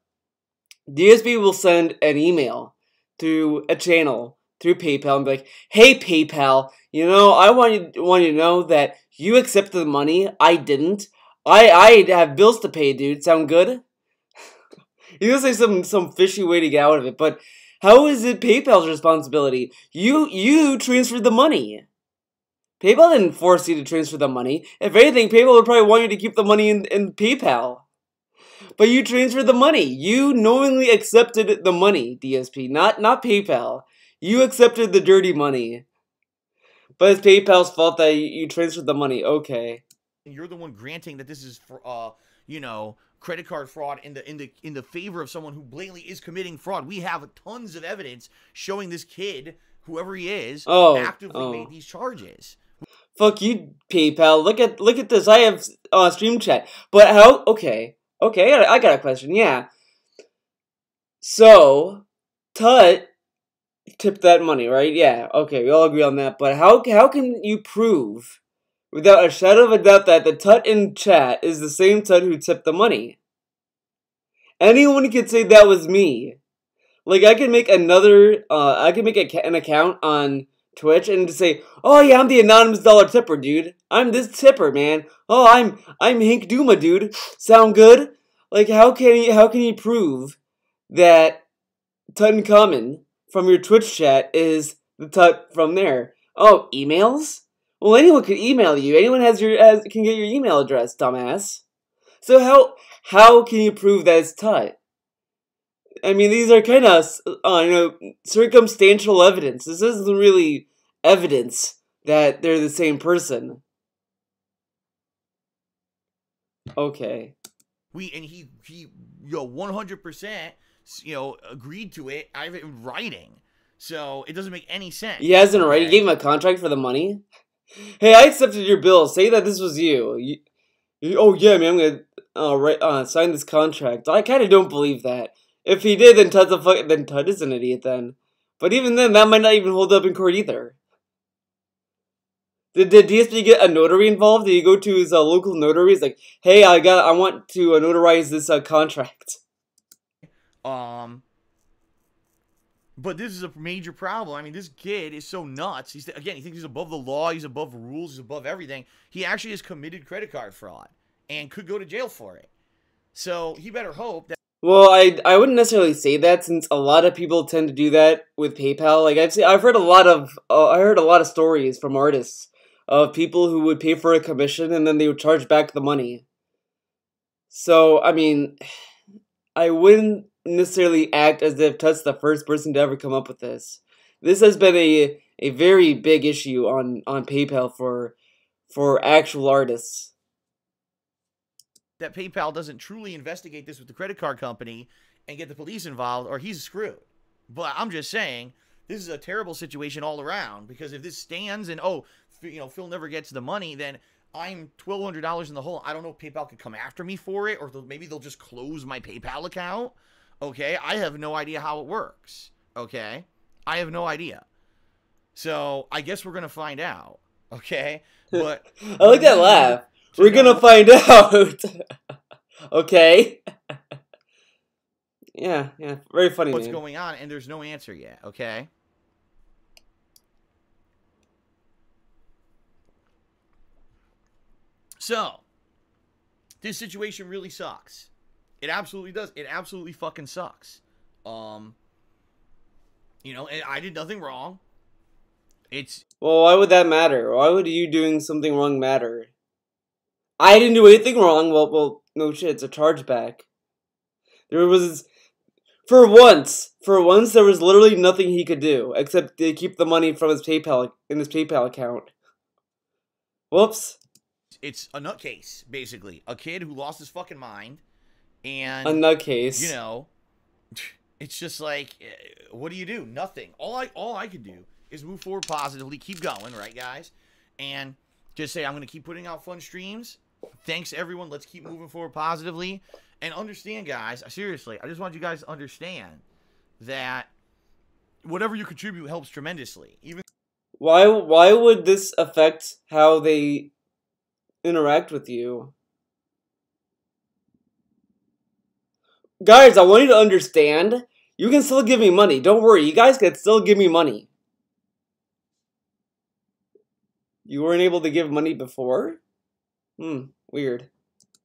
DSP will send an email to a channel through PayPal and be like, "Hey PayPal, you know, I want you to know that you accepted the money. I didn't. I have bills to pay, dude. Sound good?" He's gonna say some fishy way to get out of it, but how is it PayPal's responsibility? You transferred the money. PayPal didn't force you to transfer the money. If anything, PayPal would probably want you to keep the money in PayPal. But you transferred the money. You knowingly accepted the money, DSP, not PayPal. You accepted the dirty money. But it's PayPal's fault that you transferred the money. Okay. You're the one granting that this is for you know, credit card fraud in the favor of someone who blatantly is committing fraud. We have tons of evidence showing this kid, whoever he is, actively made these charges. Fuck you, PayPal. Look at this. I have stream chat. But how? Okay, I got a question. Yeah. So, Tut tipped that money, right? Yeah. Okay, we all agree on that. But how can you prove, without a shadow of a doubt, that the Tut in chat is the same Tut who tipped the money? Anyone could say that was me. Like, I could make another, an account on Twitch and just say, "Oh yeah, I'm the anonymous dollar tipper, dude. I'm this tipper, man. Oh, I'm Hank Duma, dude. Sound good?" Like, how can you prove that Tutankhamun from your Twitch chat is the Tut from there? Oh, emails? Well, anyone could email you. Anyone can get your email address, dumbass. So how can you prove that it's Tut? I mean, these are kind of, circumstantial evidence. This isn't really evidence that they're the same person. Okay. He 100%, agreed to it. I have it in writing. So it doesn't make any sense. He has it in writing? You gave him a contract for the money? Hey, I accepted your bill. Say that this was you. Oh, yeah, man, I'm gonna sign this contract. I kind of don't believe that. If he did, then Tut is an idiot then. But even then, that might not even hold up in court either. Did DSP get a notary involved? Did he go to his local notary? He's like, "Hey, I want to notarize this contract." But this is a major problem. I mean, this kid is so nuts. He thinks he's above the law. He's above rules. He's above everything. He actually has committed credit card fraud and could go to jail for it. So he better hope that. Well, I wouldn't necessarily say that, since a lot of people tend to do that with PayPal. Like, I've heard a lot of stories from artists of people who would pay for a commission and then they would charge back the money. So, I mean, I wouldn't necessarily act as if Tut's the first person to ever come up with this. This has been a very big issue on PayPal for actual artists. That PayPal doesn't truly investigate this with the credit card company and get the police involved, or he's screwed. But I'm just saying, this is a terrible situation all around, because if this stands and, Phil never gets the money, then I'm $1,200 in the hole. I don't know if PayPal could come after me for it, or maybe they'll just close my PayPal account. Okay? I have no idea how it works. Okay? I have no idea. So, I guess we're going to find out. Okay? But I like that laugh. We're gonna find out. Okay. Yeah, very funny. What's going on? And there's no answer yet. Okay. So, this situation really sucks. It absolutely does. It absolutely fucking sucks. And I did nothing wrong. Well, why would that matter? Why would you doing something wrong matter? I didn't do anything wrong. Well, no shit, it's a chargeback. There was, for once, there was literally nothing he could do except to keep the money from his PayPal account. Whoops. It's a nutcase, basically. A kid who lost his fucking mind, and a nutcase. It's just like, what do you do? Nothing. All I could do is move forward positively, keep going, right, guys, and just say I'm gonna keep putting out fun streams. Thanks, everyone. Let's keep moving forward positively. And understand, guys, seriously, I just want you guys to understand that whatever you contribute helps tremendously. Even Why would this affect how they interact with you? Guys, I want you to understand, you can still give me money. Don't worry, you guys can still give me money. You weren't able to give money before? Weird.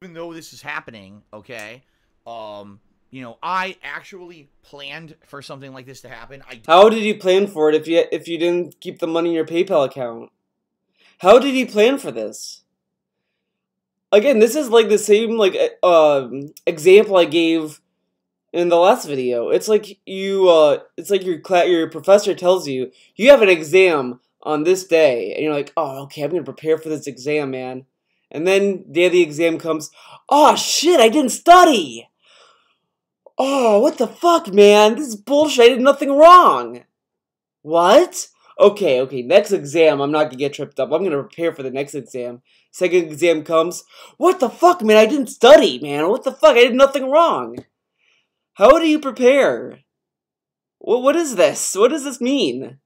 even though this is happening, okay, you know, I actually planned for something like this to happen. How did you plan for it if you didn't keep the money in your PayPal account? How did you plan for this? Again, this is like the same example I gave in the last video. It's like it's like your professor tells you you have an exam on this day, and you're like, oh, okay, I'm gonna prepare for this exam, man. And then the day of the exam comes, oh shit, I didn't study. Oh, what the fuck, man? This is bullshit. I did nothing wrong. What? Okay, next exam, I'm not gonna get tripped up. I'm gonna prepare for the next exam. Second exam comes, what the fuck, man? I didn't study, man. What the fuck? I did nothing wrong. How do you prepare? What is this? What does this mean?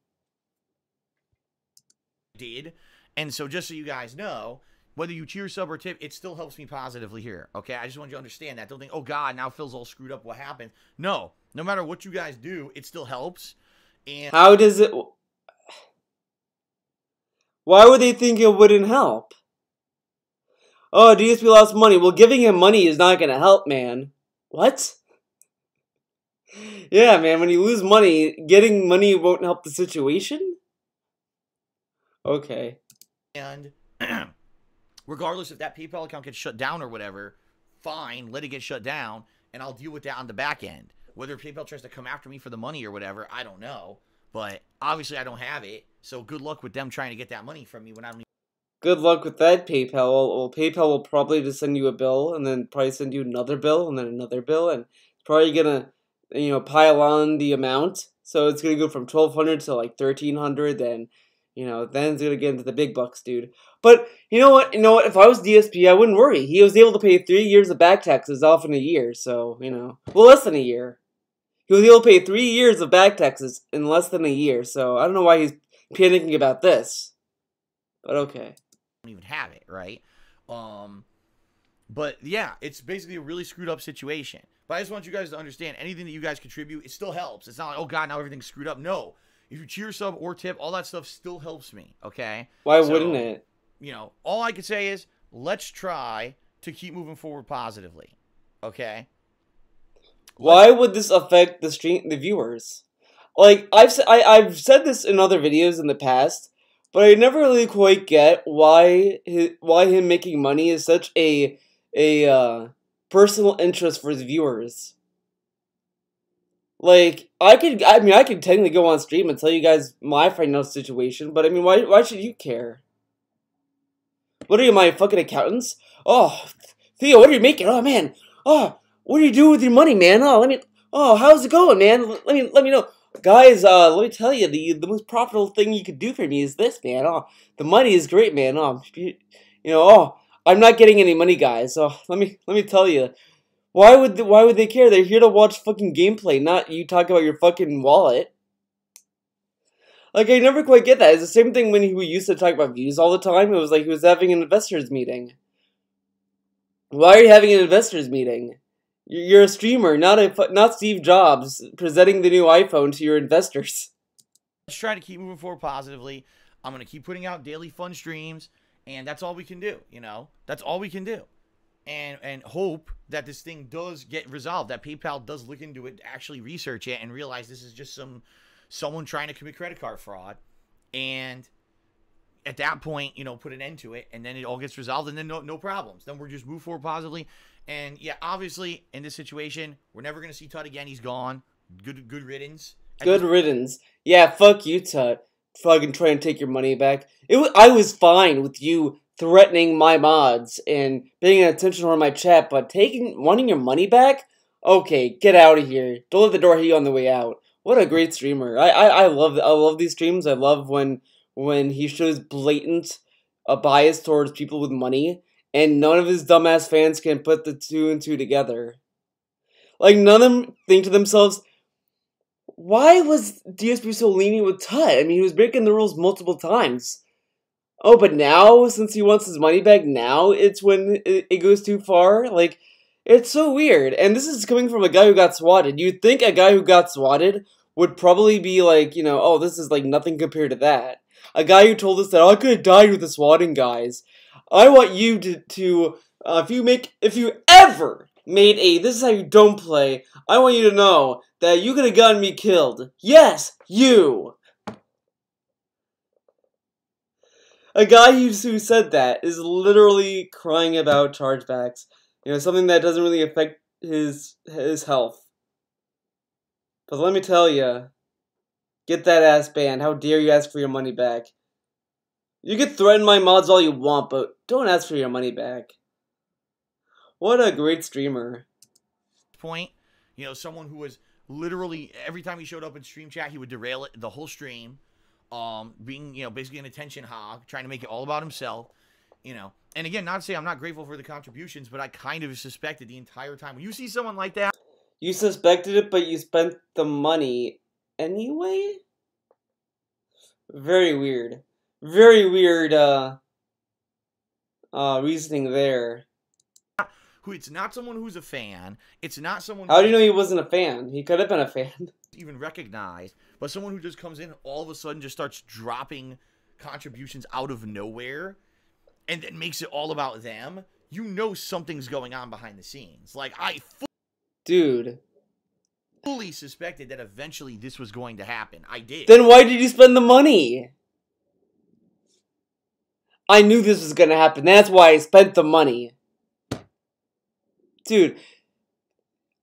And so just so you guys know, whether you cheer, sub, or tip, it still helps me positively here, okay? I just want you to understand that. Don't think, oh, God, now Phil's all screwed up. What happened? No. No matter what you guys do, it still helps. And how does it... Why would they think it wouldn't help? Oh, DSP lost money. Well, giving him money is not going to help, man. What? Yeah, man, when you lose money, getting money won't help the situation? Okay. And regardless if that PayPal account gets shut down or whatever, fine, let it get shut down, and I'll deal with that on the back end. Whether PayPal tries to come after me for the money or whatever, I don't know. But obviously I don't have it, so good luck with them trying to get that money from me when I don't. Good luck with that, PayPal. Well, PayPal will probably just send you a bill, and then probably send you another bill, and then another bill, and it's probably gonna, you know, pile on the amount. So it's gonna go from $1,200 to like $1,300, then, you know, then it's gonna get into the big bucks, dude. But you know what? If I was DSP, I wouldn't worry. He was able to pay 3 years of back taxes off in a year, so you know, well, less than a year. He was able to pay 3 years of back taxes in less than a year, so I don't know why he's panicking about this. But okay. Don't even have it, right? But yeah, it's basically a really screwed up situation. But I just want you guys to understand, anything that you guys contribute, it still helps. It's not like, oh God, now everything's screwed up. No. If you cheer, sub, or tip, all that stuff still helps me, okay? Why wouldn't it? You know, all I could say is, let's try to keep moving forward positively, okay? Why would this affect the viewers? Like, I've said this in other videos in the past, but I never really quite get why him making money is such a personal interest for his viewers. Like, I could technically go on stream and tell you guys my financial situation, but I mean, why should you care? What are you, my fucking accountants? Oh, Theo, what are you making? Oh man, oh, what are you doing with your money, man? Oh, how's it going, man? Let me know. Guys, let me tell you, the most profitable thing you could do for me is this, man. Oh, the money is great, man. Oh, you know, oh, I'm not getting any money, guys. So let me tell you, why would they care? They're here to watch fucking gameplay, not you talk about your fucking wallet. Like, I never quite get that. It's the same thing when he used to talk about views all the time. It was like he was having an investors meeting. Why are you having an investors meeting? You're a streamer, not Steve Jobs presenting the new iPhone to your investors. Let's try to keep moving forward positively. I'm going to keep putting out daily fun streams, and that's all we can do, you know? That's all we can do. And hope that this thing does get resolved, that PayPal does look into it, actually research it, and realize this is just someone trying to commit credit card fraud. And at that point, you know, put an end to it, and then it all gets resolved, and then no problems. Then we're just move forward positively. And yeah, obviously, in this situation, we're never going to see Tut again. He's gone. Good riddance. Good riddance. Yeah, fuck you, Tut. Fucking try and take your money back. I was fine with you threatening my mods and paying attention on my chat, but wanting your money back? Okay, get out of here. Don't let the door hit you on the way out. What a great streamer. I love these streams. I love when he shows blatant bias towards people with money, and none of his dumbass fans can put the two and two together. Like, none of them think to themselves, why was DSP so lenient with Tut? I mean, he was breaking the rules multiple times. Oh, but now, since he wants his money back, now it's when it goes too far? Like, it's so weird. And this is coming from a guy who got swatted. You'd think a guy who got swatted would probably be like, you know, oh, this is like nothing compared to that. A guy who told us that, oh, I could have died with the swatting guys. I want you to if you ever made a this is how you don't play, I want you to know that you could have gotten me killed. Yes, you! A guy who said that is literally crying about chargebacks. You know, something that doesn't really affect his health. But let me tell you, get that ass banned. How dare you ask for your money back? You can threaten my mods all you want, but don't ask for your money back. What a great streamer. Point, you know, someone who was literally, every time he showed up in stream chat, he would derail it the whole stream. Being, you know, basically an attention hog, trying to make it all about himself, you know. And again, not to say I'm not grateful for the contributions, but I kind of suspected the entire time. When you see someone like that... You suspected it, but you spent the money anyway? Very weird. Very weird, reasoning there. It's not someone who's a fan. It's not someone... How do you know he wasn't a fan? He could have been a fan. Even recognized, but someone who just comes in and all of a sudden just starts dropping contributions out of nowhere and then makes it all about them. You know something's going on behind the scenes. Like, I fully suspected that eventually this was going to happen. I did. Then why did you spend the money? I knew this was gonna happen. That's why I spent the money. Dude.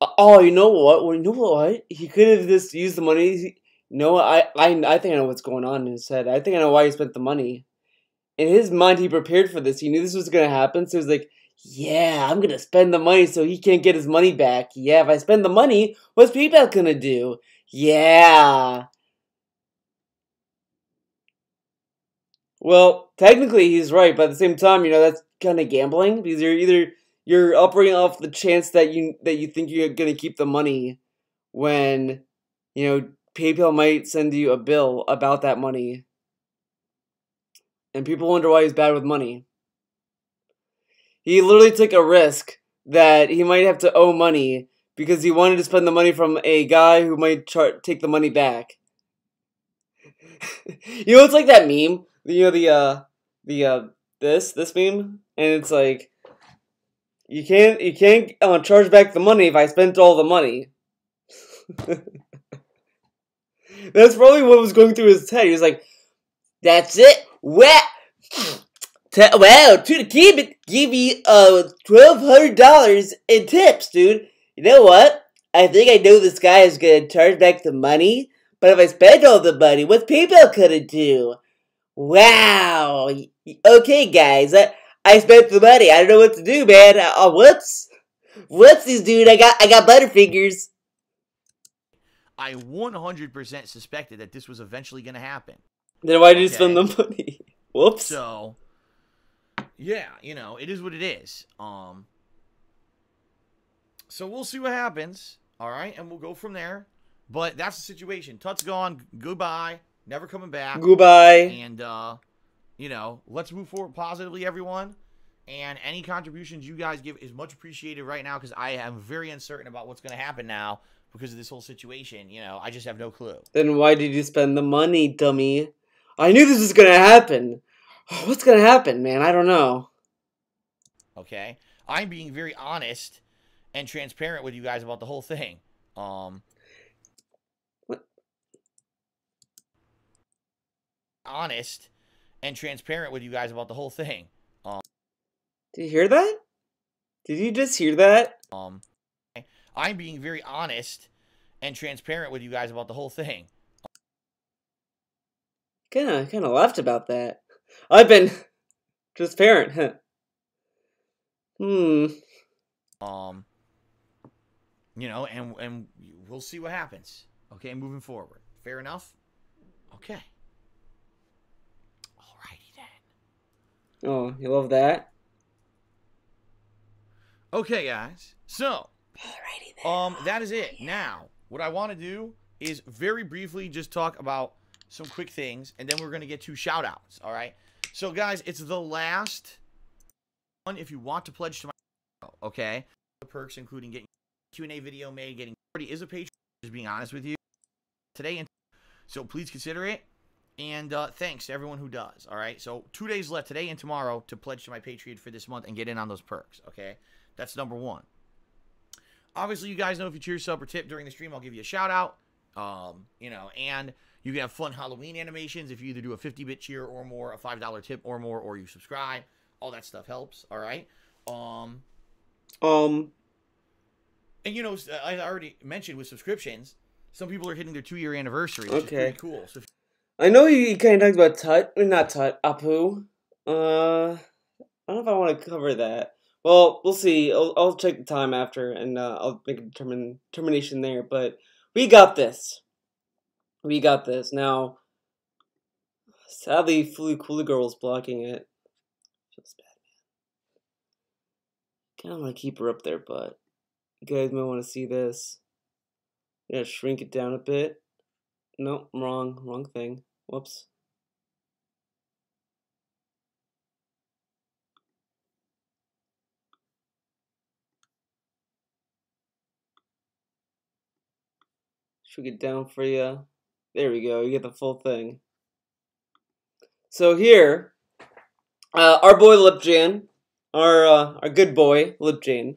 Oh, you know what? Well, you know what? He could have just used the money. No, I think I know what's going on in his head. I think I know why he spent the money. In his mind, he prepared for this. He knew this was gonna happen, so he was like, yeah, I'm gonna spend the money so he can't get his money back. Yeah, if I spend the money, what's PayPal gonna do? Yeah. Well, technically he's right, but at the same time, you know, that's kind of gambling, because you're operating off the chance that you think you're gonna keep the money when, you know, PayPal might send you a bill about that money. And people wonder why he's bad with money. He literally took a risk that he might have to owe money because he wanted to spend the money from a guy who might take the money back. You know, it's like that meme. You know, this meme, and it's like, you can't charge back the money if I spent all the money. That's probably what was going through his head. He was like, that's it. Well, to keep it, give me $1,200 in tips, dude. You know what? I think I know this guy is gonna charge back the money, but if I spend all the money, what's PayPal gonna do? Wow. Okay, guys, I spent the money. I don't know what to do, man. Whoops, dude. I got Butterfingers. I 100% suspected that this was eventually going to happen. Then why did you spend the money? Whoops. So, yeah, you know, it is what it is. So we'll see what happens, all right? And we'll go from there. But that's the situation. Tut's gone. Goodbye. Never coming back. Goodbye. And, you know, let's move forward positively, everyone. And any contributions you guys give is much appreciated right now, because I am very uncertain about what's going to happen now because of this whole situation. You know, I just have no clue. Then why did you spend the money, dummy? I knew this was going to happen. What's going to happen, man? I don't know. Okay? I'm being very honest and transparent with you guys about the whole thing. What? Honest and transparent with you guys about the whole thing. Did you hear that? Did you just hear that? I'm being very honest and transparent with you guys about the whole thing. Kind of laughed about that. I've been transparent. Huh. You know, and we'll see what happens. Okay, moving forward. Fair enough? Okay. Alrighty then. Oh, you love that? Okay, guys. So, Alrighty then. that is it. Now, what I want to do is very briefly just talk about some quick things, and then we're going to get to shout-outs, all right? So, guys, it's the last one if you want to pledge to my channel, okay? The perks, including getting a Q&A video made, getting already is a Patreon, just being honest with you, today. And so please consider it, and thanks to everyone who does, all right? So 2 days left, today and tomorrow, to pledge to my Patreon for this month and get in on those perks, okay? That's number one. Obviously, you guys know if you cheer, sub, or tip during the stream, I'll give you a shout-out. You know, and you can have fun Halloween animations if you either do a 50-bit cheer or more, a $5 tip or more, or you subscribe. All that stuff helps, all right? And, you know, I already mentioned with subscriptions, some people are hitting their 2-year anniversary, which is pretty cool. So I know you kind of talked about not Tut, Apu. I don't know if I want to cover that. Well, we'll see. I'll check the time after, and I'll make a determination there. But we got this. We got this. Now, sadly, Cooler Girl's blocking it. Feels bad, man. Kind of want to keep her up there, but you guys might want to see this. I'm gonna shrink it down a bit. No, wrong thing. Whoops. Shrink it down for you. There we go. You get the full thing. So here, our boy Lipjan, our good boy Lipjan,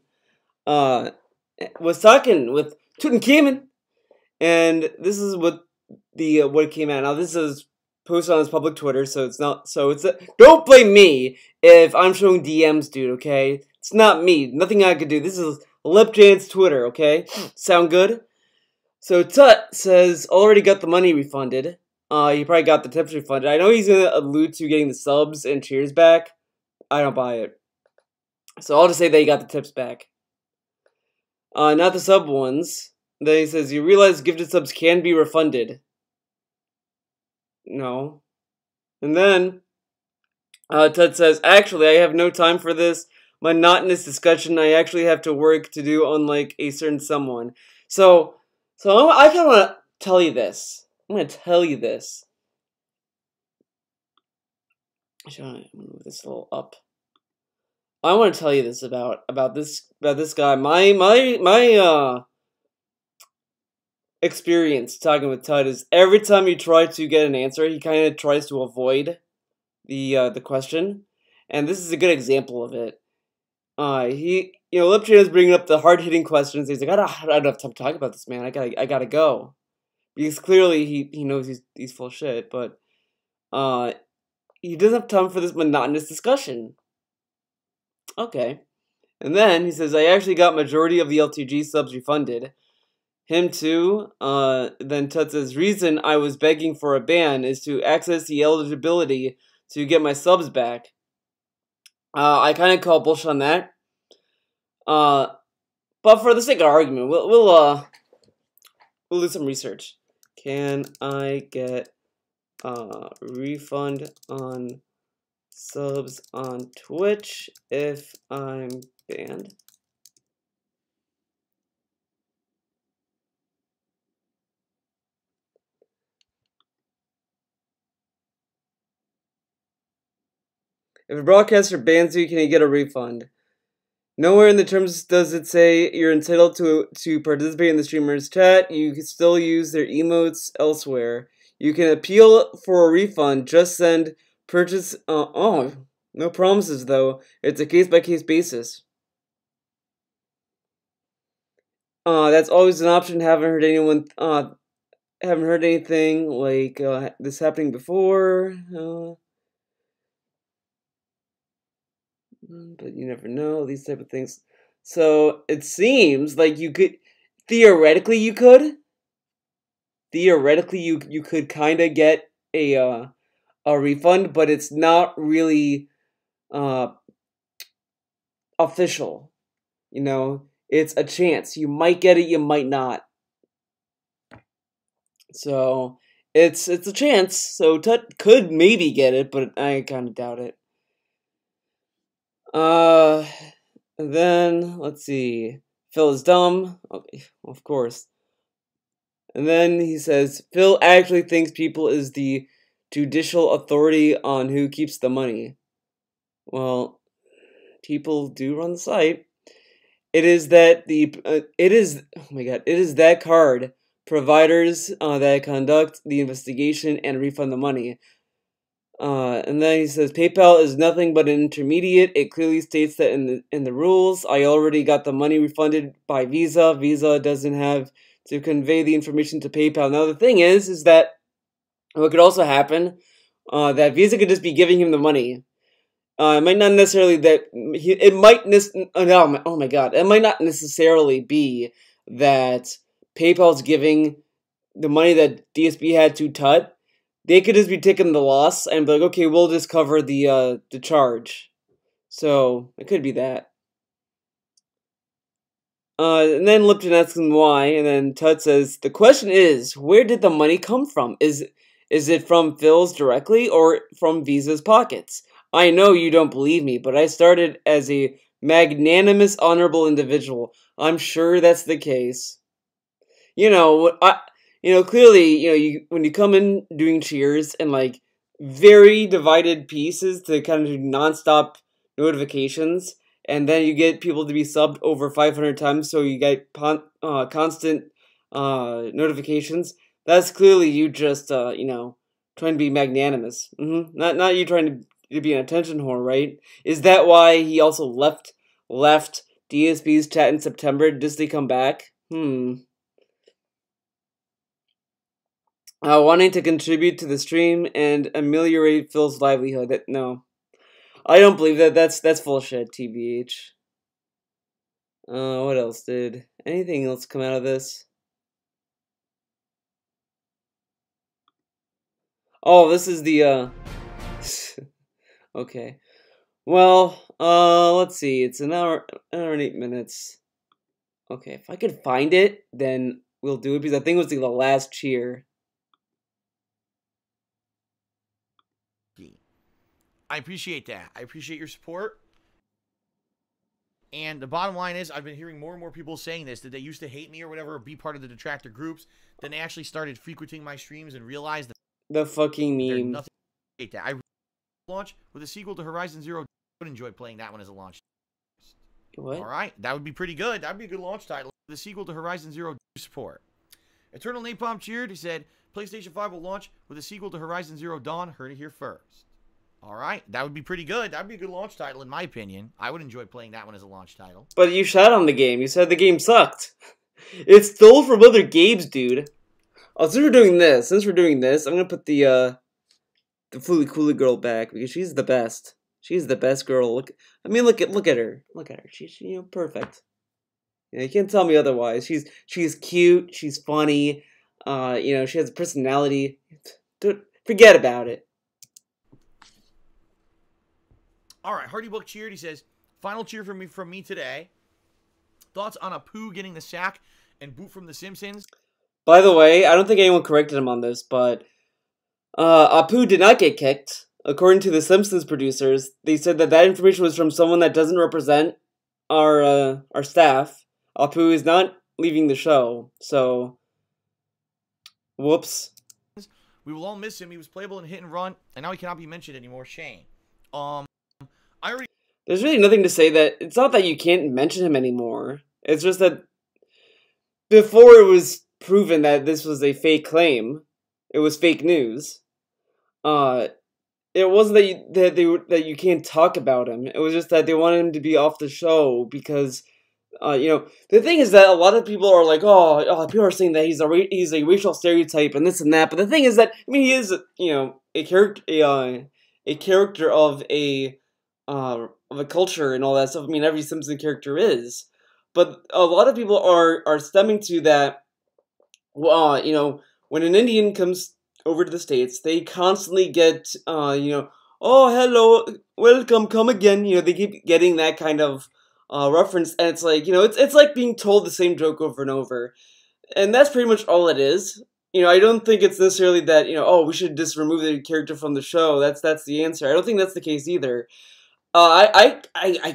was talking with Tutankhamun, and this is what what came out. Now this is posted on his public Twitter, so it's not. So it's don't blame me if I'm showing DMs, dude. Okay, it's not me. Nothing I could do. This is Lipjan's Twitter. Okay, sound good? So Tut says already got the money refunded. He probably got the tips refunded. I know he's gonna allude to getting the subs and cheers back. I don't buy it. So I'll just say that he got the tips back. Not the sub ones. Then he says, you realize gifted subs can be refunded. No. And then Tut says, actually, I have no time for this monotonous discussion. I actually have to work to do, unlike a certain someone. So I kind of want to tell you this. I'm going to tell you this. I'm going to move this a little up. I want to tell you this about this guy. My experience talking with Tut is every time you try to get an answer, he kind of tries to avoid the question, and this is a good example of it. Lipjan is bringing up the hard-hitting questions. He's like, I don't have time to talk about this, man. I gotta go, because clearly he knows he's full of shit, but he doesn't have time for this monotonous discussion. Okay, and then he says, I actually got majority of the LTG subs refunded. Him too. Then Tut says, reason I was begging for a ban is to access the eligibility to get my subs back. I kind of call bullshit on that. But for the sake of argument, we'll do some research. Can I get refund on subs on Twitch if I'm banned? If a broadcaster bans you, can you get a refund? Nowhere in the terms does it say you're entitled to participate in the streamer's chat. You can still use their emotes elsewhere. You can appeal for a refund. Just send purchase. No promises though. It's a case-by-case basis. That's always an option. Haven't heard anything like this happening before. But you never know, these type of things. So it seems like you could theoretically you could kind of get a refund, but it's not really official. You know, it's a chance. You might get it, you might not. So it's a chance. So Tut could maybe get it, but I kind of doubt it. Then let's see. Phil is dumb. Okay, of course. And then he says, Phil actually thinks people is the judicial authority on who keeps the money. Well, people do run the site. It is that it is that card providers that conduct the investigation and refund the money. And then he says PayPal is nothing but an intermediate. It clearly states that in the rules. I already got the money refunded by Visa. Visa doesn't have to convey the information to PayPal. Now the thing is that what could also happen, that Visa could just be giving him the money. It might not necessarily oh my god, it might not necessarily be that PayPal's giving the money that DSP had to Tut. They could just be taking the loss and be like, okay, we'll just cover the charge. So it could be that. And then Lipton asks him why, and then Tut says, the question is, where did the money come from? Is it from Phil's directly or from Visa's pockets? I know you don't believe me, but I started as a magnanimous, honorable individual. I'm sure that's the case. Clearly, when you come in doing cheers and like very divided pieces to kind of do nonstop notifications, and then you get people to be subbed over 500 times, so you get constant notifications. That's clearly you just trying to be magnanimous. Not you trying to be an attention whore, right? Is that why he also left DSP's chat in September just to come back? Wanting to contribute to the stream and ameliorate Phil's livelihood. No. I don't believe that. That's bullshit, TBH. What else did... Anything else come out of this? Oh, this is the, Okay. Well, let's see. It's an hour and 8 minutes. Okay, if I could find it, then we'll do it, because I think it was the last cheer. I appreciate that. I appreciate your support. And the bottom line is, I've been hearing more and more people saying this, that they used to hate me or whatever, or be part of the detractor groups. Then they actually started frequenting my streams and realized that the fucking meme. Nothing. I hate that. I launch with a sequel to Horizon Zero. I would enjoy playing that one as a launch. What? All right, that would be pretty good. That would be a good launch title. The sequel to Horizon Zero support. Eternal Napalm cheered. He said, PlayStation 5 will launch with a sequel to Horizon Zero Dawn. Heard it here first. All right, that would be pretty good. That would be a good launch title, in my opinion. I would enjoy playing that one as a launch title. But you shot on the game. You said the game sucked. It's stole from other games, dude. Oh, since we're doing this, I'm gonna put the Fooly Cooly girl back because she's the best. She's the best girl. Look at her. Look at her. She's perfect. You can't tell me otherwise. She's cute. She's funny. She has a personality. Forget about it. All right, Hardy Book cheered. He says, final cheer from me today. Thoughts on Apu getting the sack and boot from The Simpsons? By the way, I don't think anyone corrected him on this, but Apu did not get kicked. According to The Simpsons producers, they said that information was from someone that doesn't represent our staff. Apu is not leaving the show, so whoops. We will all miss him. He was playable in Hit and Run, and now he cannot be mentioned anymore. Shame. There's really nothing to say that... It's not that you can't mention him anymore. It's just that before it was proven that this was a fake claim, it was fake news. It wasn't that you can't talk about him. It was just that they wanted him to be off the show because, the thing is that a lot of people are like, people are saying that he's a racial stereotype and this and that. But the thing is that, he is, a character of a culture and all that stuff. Every Simpson character is. But a lot of people are stemming to that, when an Indian comes over to the States, they constantly get, oh, hello, welcome, come again. They keep getting that kind of reference, and it's like, it's like being told the same joke over and over. And that's pretty much all it is. I don't think it's necessarily that, we should just remove the character from the show. That's the answer. I don't think that's the case either. I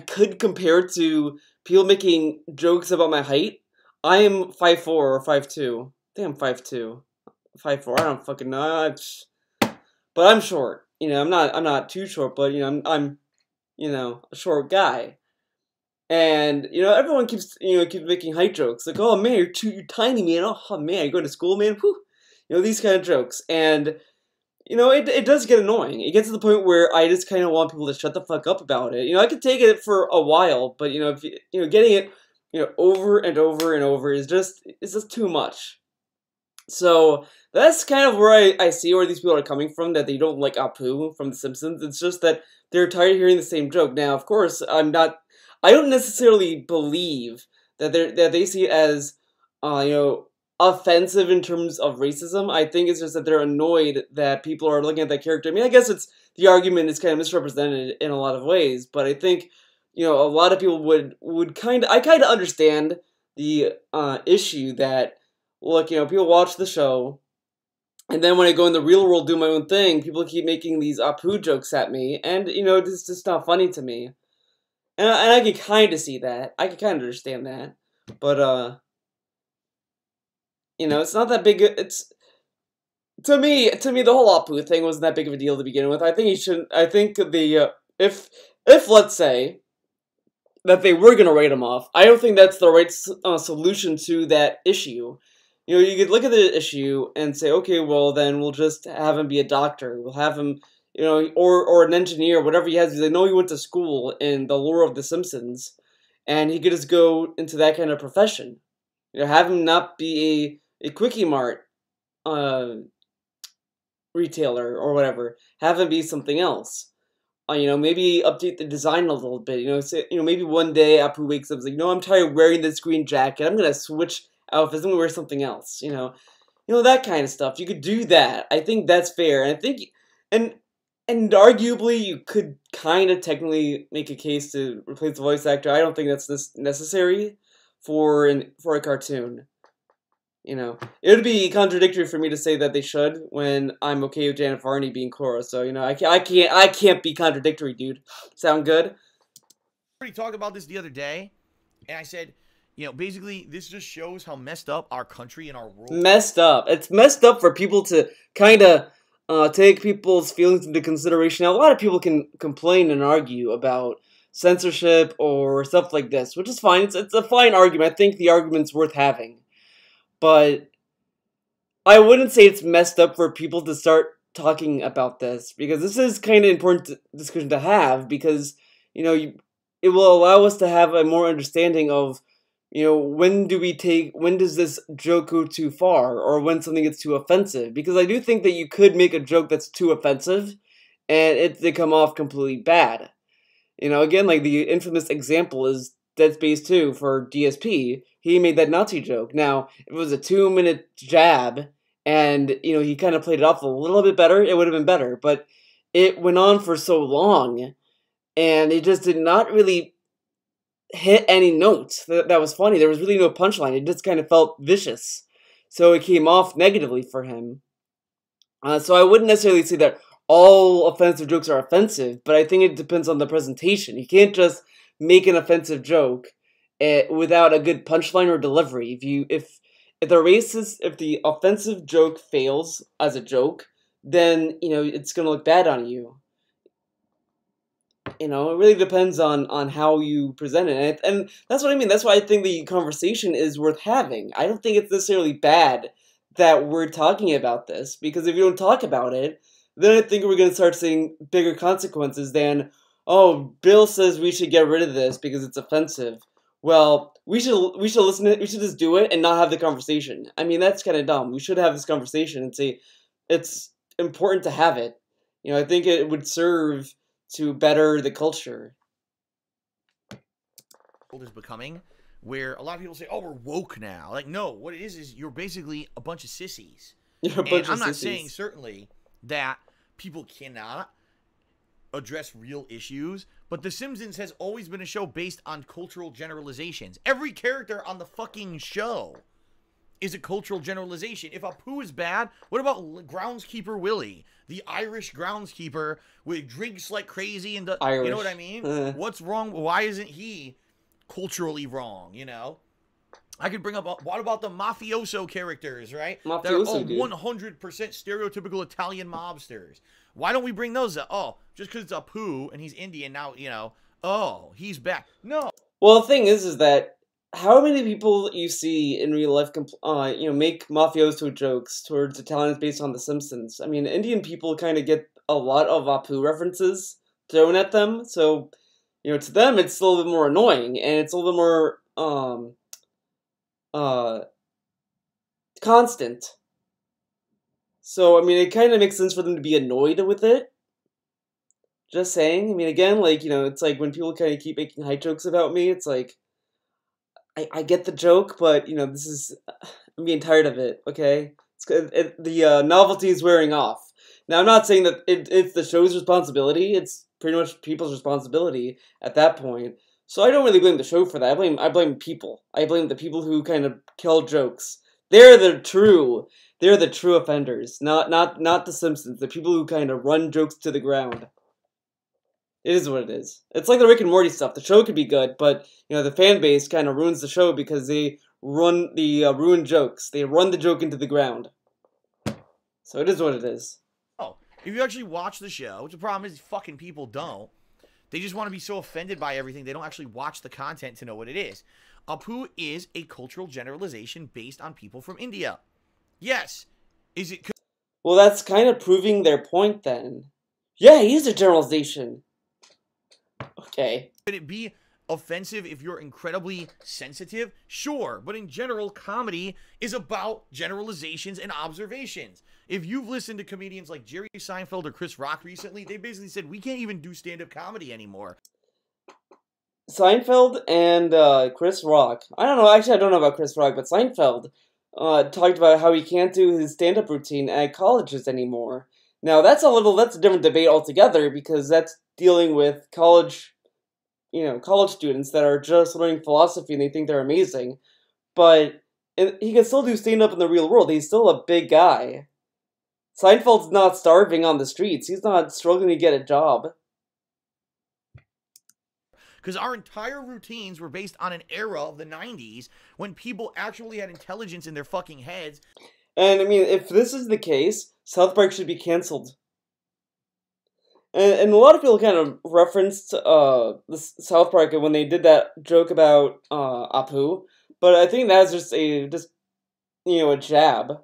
could compare it to people making jokes about my height. I am 5'4" or 5'2". think I'm 5'2", 5'4". I don't fucking know. But I'm short. You know, I'm not too short, but you know, I'm you know, a short guy. And you know, everyone keeps making height jokes like, "Oh man, you're tiny, man. Oh man, you go to school, man." Whew. You know, these kind of jokes, and you know, it does get annoying. It gets to the point where I just kind of want people to shut the fuck up about it. You know, I could take it for a while, but you know, if you know, getting it, you know, over and over and over is just too much. So that's kind of where I see where these people are coming from, that they don't like Apu from The Simpsons. It's just that they're tired of hearing the same joke. Now, of course, I don't necessarily believe that they see it as, you know, offensive in terms of racism. I think it's just that they're annoyed that people are looking at that character. I mean, I guess the argument is kind of misrepresented in a lot of ways, but I think, you know, a lot of people would kind of understand the issue that, look, you know, people watch the show, and then when I go in the real world, do my own thing, people keep making these Apu jokes at me, and you know, it's just not funny to me. And I can kind of see that. I can kind of understand that. But, you know, it's not that big. It's, to me, the whole Apu thing wasn't that big of a deal to begin with. I think he shouldn't, I think if let's say, that they were going to write him off, I don't think that's the right solution to that issue. You know, you could look at the issue and say, okay, well, then we'll just have him be a doctor. We'll have him, you know, or an engineer, whatever he has. I know he went to school in the lore of The Simpsons, and he could just go into that kind of profession. You know, have him not be a Quickie Mart retailer or whatever. Have him be something else. You know, maybe update the design a little bit. You know, say, you know, maybe one day Apu wakes up and is like, no, I'm tired of wearing this green jacket. I'm gonna switch outfits. I'm gonna wear something else. You know that kind of stuff. You could do that. I think that's fair. And I think, and arguably, you could kind of technically make a case to replace the voice actor. I don't think that's necessary for a cartoon. You know, it would be contradictory for me to say that they should when I'm okay with Janet Varney being Cora. So you know, I can't be contradictory, dude. Sound good? We already talked about this the other day, and I said, you know, basically this just shows how messed up our country and our world. Messed up. It's messed up for people to kind of take people's feelings into consideration. Now, a lot of people can complain and argue about censorship or stuff like this, which is fine. It's a fine argument. I think the argument's worth having. But I wouldn't say it's messed up for people to start talking about this, because this is kind of important discussion to have, because, you know, it will allow us to have a more understanding of, you know, when does this joke go too far, or when something gets too offensive? Because I do think that you could make a joke that's too offensive, and it come off completely bad. You know, again, like the infamous example is Dead Space 2 for DSP. He made that Nazi joke. Now, if it was a 2-minute jab, and, you know, he kind of played it off a little bit better, it would have been better. But it went on for so long, and it just did not really hit any notes that was funny. There was really no punchline. It just kind of felt vicious. So it came off negatively for him. So I wouldn't necessarily say that all offensive jokes are offensive, but I think it depends on the presentation. You can't just make an offensive joke without a good punchline or delivery. If the offensive joke fails as a joke, then, you know, it's gonna look bad on you. You know, it really depends on how you present it, and that's what I mean. That's why I think the conversation is worth having. I don't think it's necessarily bad that we're talking about this, because if you don't talk about it, then I think we're going to start seeing bigger consequences than, oh, Bill says we should get rid of this because it's offensive. Well, we should listen to it, we should just do it and not have the conversation. I mean, that's kind of dumb. We should have this conversation and say it's important to have it. You know, I think it would serve to better the culture. Is becoming where a lot of people say, oh, we're woke now. Like, no, what it is you're basically a bunch of sissies. You're a bunch of I'm not sissies. saying certainly that people cannot address real issues, but The Simpsons has always been a show based on cultural generalizations. Every character on the fucking show is a cultural generalization. If Apu is bad, what about Groundskeeper Willie? The Irish groundskeeper with drinks like crazy and Irish. You know what I mean? What's wrong? Why isn't he culturally wrong, you know? I could bring up, what about the mafioso characters, right? That are Mafioso, all dude. 100% stereotypical Italian mobsters. Why don't we bring those up? Oh, just because it's Apu and he's Indian now, you know, oh, he's back. No. Well, the thing is that how many people you see in real life, make mafioso jokes towards Italians based on The Simpsons? I mean, Indian people kind of get a lot of Apu references thrown at them, so to them it's a little bit more annoying, and it's a little bit more constant. So I mean, it kind of makes sense for them to be annoyed with it. Just saying. I mean, again, it's like when people kind of keep making height jokes about me, it's like, I get the joke, but, I'm getting tired of it, okay? The novelty is wearing off. Now, I'm not saying that it's the show's responsibility, it's pretty much people's responsibility at that point. So I don't really blame the show for that, I blame people. I blame the people who kind of kill jokes. They're the true offenders, not the Simpsons, the people who kind of run jokes to the ground. It is what it is. It's like the Rick and Morty stuff. The show could be good, but the fan base kind of ruins the show because they run the ruin jokes. They run the joke into the ground. So it is what it is. Oh, if you actually watch the show, which the problem is fucking people don't. They just want to be so offended by everything they don't actually watch the content to know what it is. Apu is a cultural generalization based on people from India. Yes. Is it? Well, that's kind of proving their point then. Yeah, he is a generalization. Okay. Could it be offensive if you're incredibly sensitive? Sure, but in general, comedy is about generalizations and observations. If you've listened to comedians like Jerry Seinfeld or Chris Rock recently, they basically said, we can't even do stand-up comedy anymore. Seinfeld and Chris Rock. I don't know, actually I don't know about Chris Rock, but Seinfeld talked about how he can't do his stand-up routine at colleges anymore. Now, that's a different debate altogether, because that's dealing with college students that are just learning philosophy and they think they're amazing. But he can still do stand-up in the real world. He's still a big guy. Seinfeld's not starving on the streets. He's not struggling to get a job. Because our entire routines were based on an era of the 90s when people actually had intelligence in their fucking heads. And, I mean, if this is the case, South Park should be cancelled. And a lot of people kind of referenced the South Park when they did that joke about Apu, but I think that's just a jab.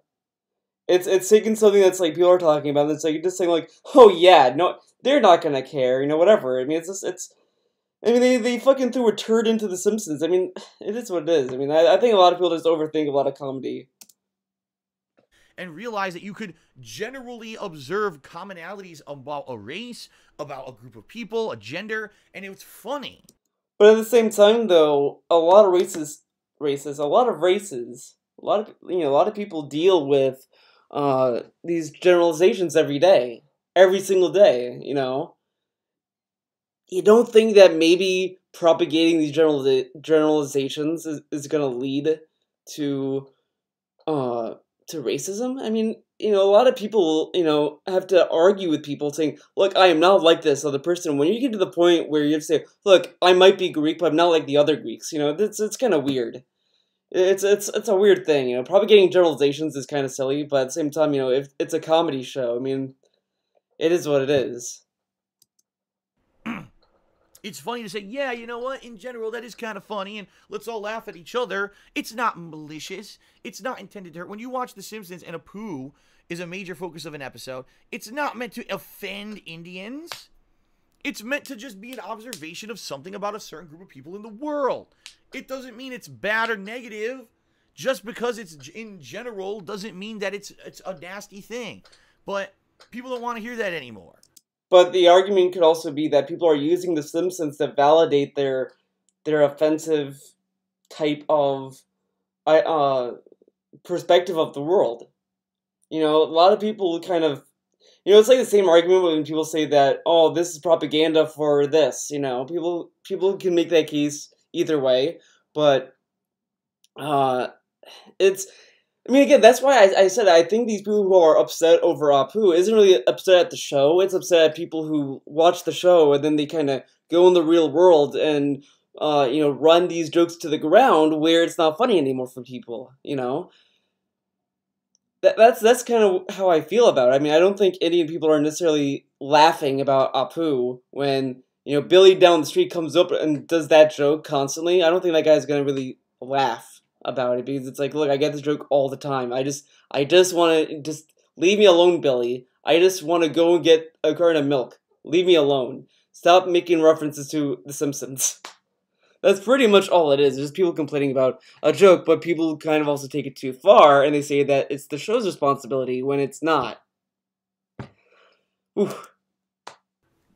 It's taking something that's like people are talking about, and it's like just saying like, oh yeah, no, they're not gonna care, whatever. I mean, they fucking threw a turd into The Simpsons. I mean, it is what it is. I mean, I think a lot of people just overthink a lot of comedy. And realize that you could generally observe commonalities about a race, about a group of people, a gender, and it's funny. But at the same time, though, a lot of people deal with these generalizations every single day. You don't think that maybe propagating these generalizations is going to lead to racism? I mean, a lot of people, have to argue with people saying, look, I am not like this other person. When you get to the point where you have to say, look, I might be Greek, but I'm not like the other Greeks, it's kind of weird. It's a weird thing, propagating generalizations is kind of silly, but at the same time, if it's a comedy show, I mean, it is what it is. It's funny to say, yeah, you know what, in general, that is kind of funny, and let's all laugh at each other. It's not malicious. It's not intended to hurt. When you watch The Simpsons and Apu is a major focus of an episode, it's not meant to offend Indians. It's meant to just be an observation of something about a certain group of people in the world. It doesn't mean it's bad or negative. Just because it's in general doesn't mean that it's a nasty thing. But people don't want to hear that anymore. But the argument could also be that people are using The Simpsons to validate their offensive type of perspective of the world. A lot of people kind of, it's like the same argument when people say that, oh, this is propaganda for this. People can make that case either way, but again, that's why I said I think these people who are upset over Apu isn't really upset at the show. It's upset at people who watch the show and then they kind of go in the real world and run these jokes to the ground where it's not funny anymore for people. That's kind of how I feel about it. I mean, I don't think Indian people are necessarily laughing about Apu when Billy down the street comes up and does that joke constantly. I don't think that guy's gonna really laugh about it because it's like, look, I get this joke all the time. I just want to just leave me alone, Billy. I just want to go and get a carton of milk. Leave me alone. Stop making references to The Simpsons. That's pretty much all it is. Just people complaining about a joke, but people kind of also take it too far, and they say that it's the show's responsibility when it's not. Oof.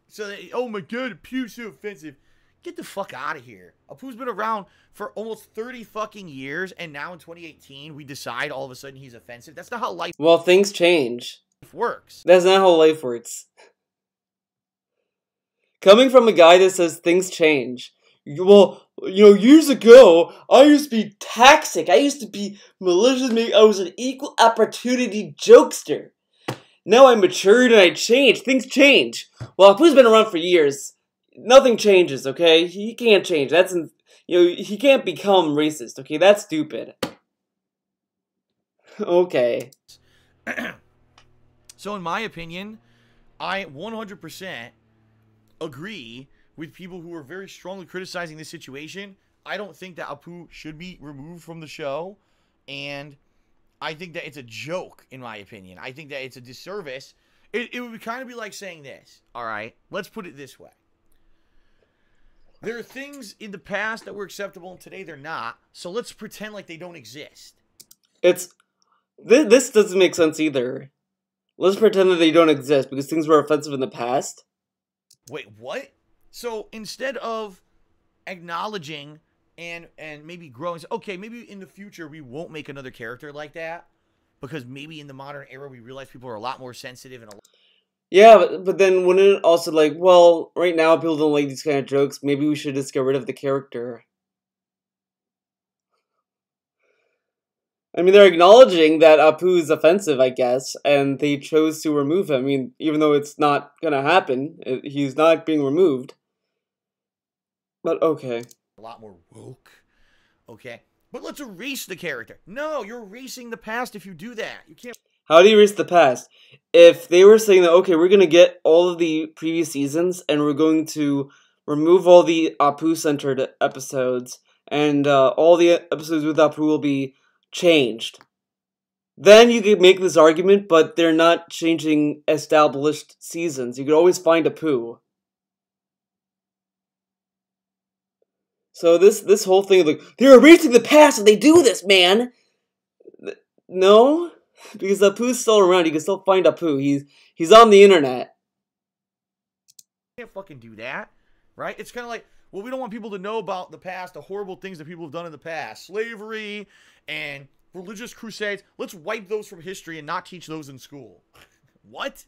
So, oh my god, Apu's so offensive. Get the fuck out of here. Apu's been around for almost 30 fucking years, and now in 2018, we decide all of a sudden he's offensive. That's not how life Well, things change. works. That's not how life works. Coming from a guy that says things change. Well, years ago, I used to be toxic. I used to be malicious. I was an equal opportunity jokester. Now I matured and I changed. Things change. Well, Apu's been around for years. Nothing changes, okay? He can't change. He can't become racist, okay? That's stupid. Okay. So, in my opinion, I 100% agree with people who are very strongly criticizing this situation. I don't think that Apu should be removed from the show, and I think that it's a joke, in my opinion. I think that it's a disservice. It would kind of be like saying this, all right? Let's put it this way. There are things in the past that were acceptable, and today they're not, so let's pretend like they don't exist. This doesn't make sense either. Let's pretend that they don't exist because things were offensive in the past. Wait, what? So instead of acknowledging and maybe growing, okay, maybe in the future we won't make another character like that because maybe in the modern era we realize people are a lot more sensitive and Yeah, but then wouldn't it also well, right now people don't like these kind of jokes, maybe we should just get rid of the character. I mean, they're acknowledging that Apu is offensive, I guess, and they chose to remove him. I mean, even though it's not gonna happen, he's not being removed. But okay. a lot more woke, okay? But let's erase the character. No, you're erasing the past if you do that. You can't. How do you erase the past? If they were saying that, okay, we're going to get all of the previous seasons, and we're going to remove all the Apu-centered episodes, and all the episodes with Apu will be changed. Then you could make this argument, but they're not changing established seasons. You could always find Apu. So this whole thing, they're erasing the past and they do this, man! No? Because Apu's still around. You can still find Apu. He's on the internet. You can't fucking do that, right? It's kind of like, well, we don't want people to know about the past, the horrible things that people have done in the past. Slavery and religious crusades. Let's wipe those from history and not teach those in school. What?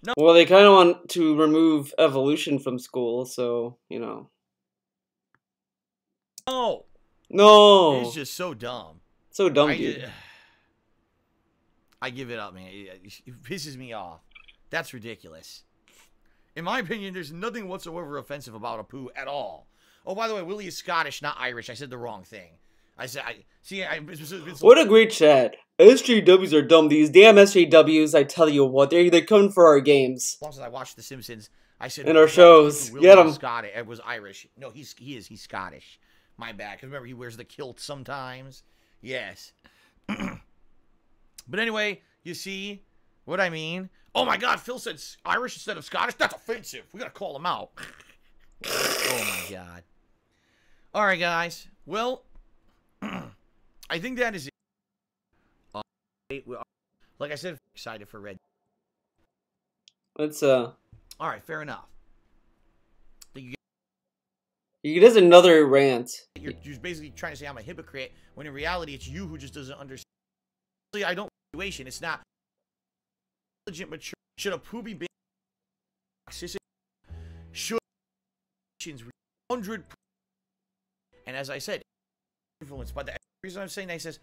No. Well, they kind of want to remove evolution from school, so, No. No. It's just so dumb. So dumb, dude. I give it up, man. It pisses me off. That's ridiculous. In my opinion, there's nothing whatsoever offensive about Apu at all. Oh, by the way, Willie is Scottish, not Irish. I said the wrong thing. What a great chat. SJWs are dumb. These damn SJWs, I tell you what, they're coming for our games. As long as I watched The Simpsons, I said... In our shows. Willie Get him. Scottish. It was Irish. No, he's Scottish. My bad. Because remember, he wears the kilt sometimes. Yes. But anyway, you see what I mean? Oh my god, Phil said Irish instead of Scottish? That's offensive. We gotta call him out. Oh my god. Alright, guys. Well, I think that is it. Like I said, I'm excited for Red. Let's, Alright, fair enough. He does another rant. You're basically trying to say I'm a hypocrite, when in reality, it's you who just doesn't understand. I don't situation. It's not intelligent, mature. Should Apu be big? Should 100%? And as I said, influenced by the reason I'm saying that, he says,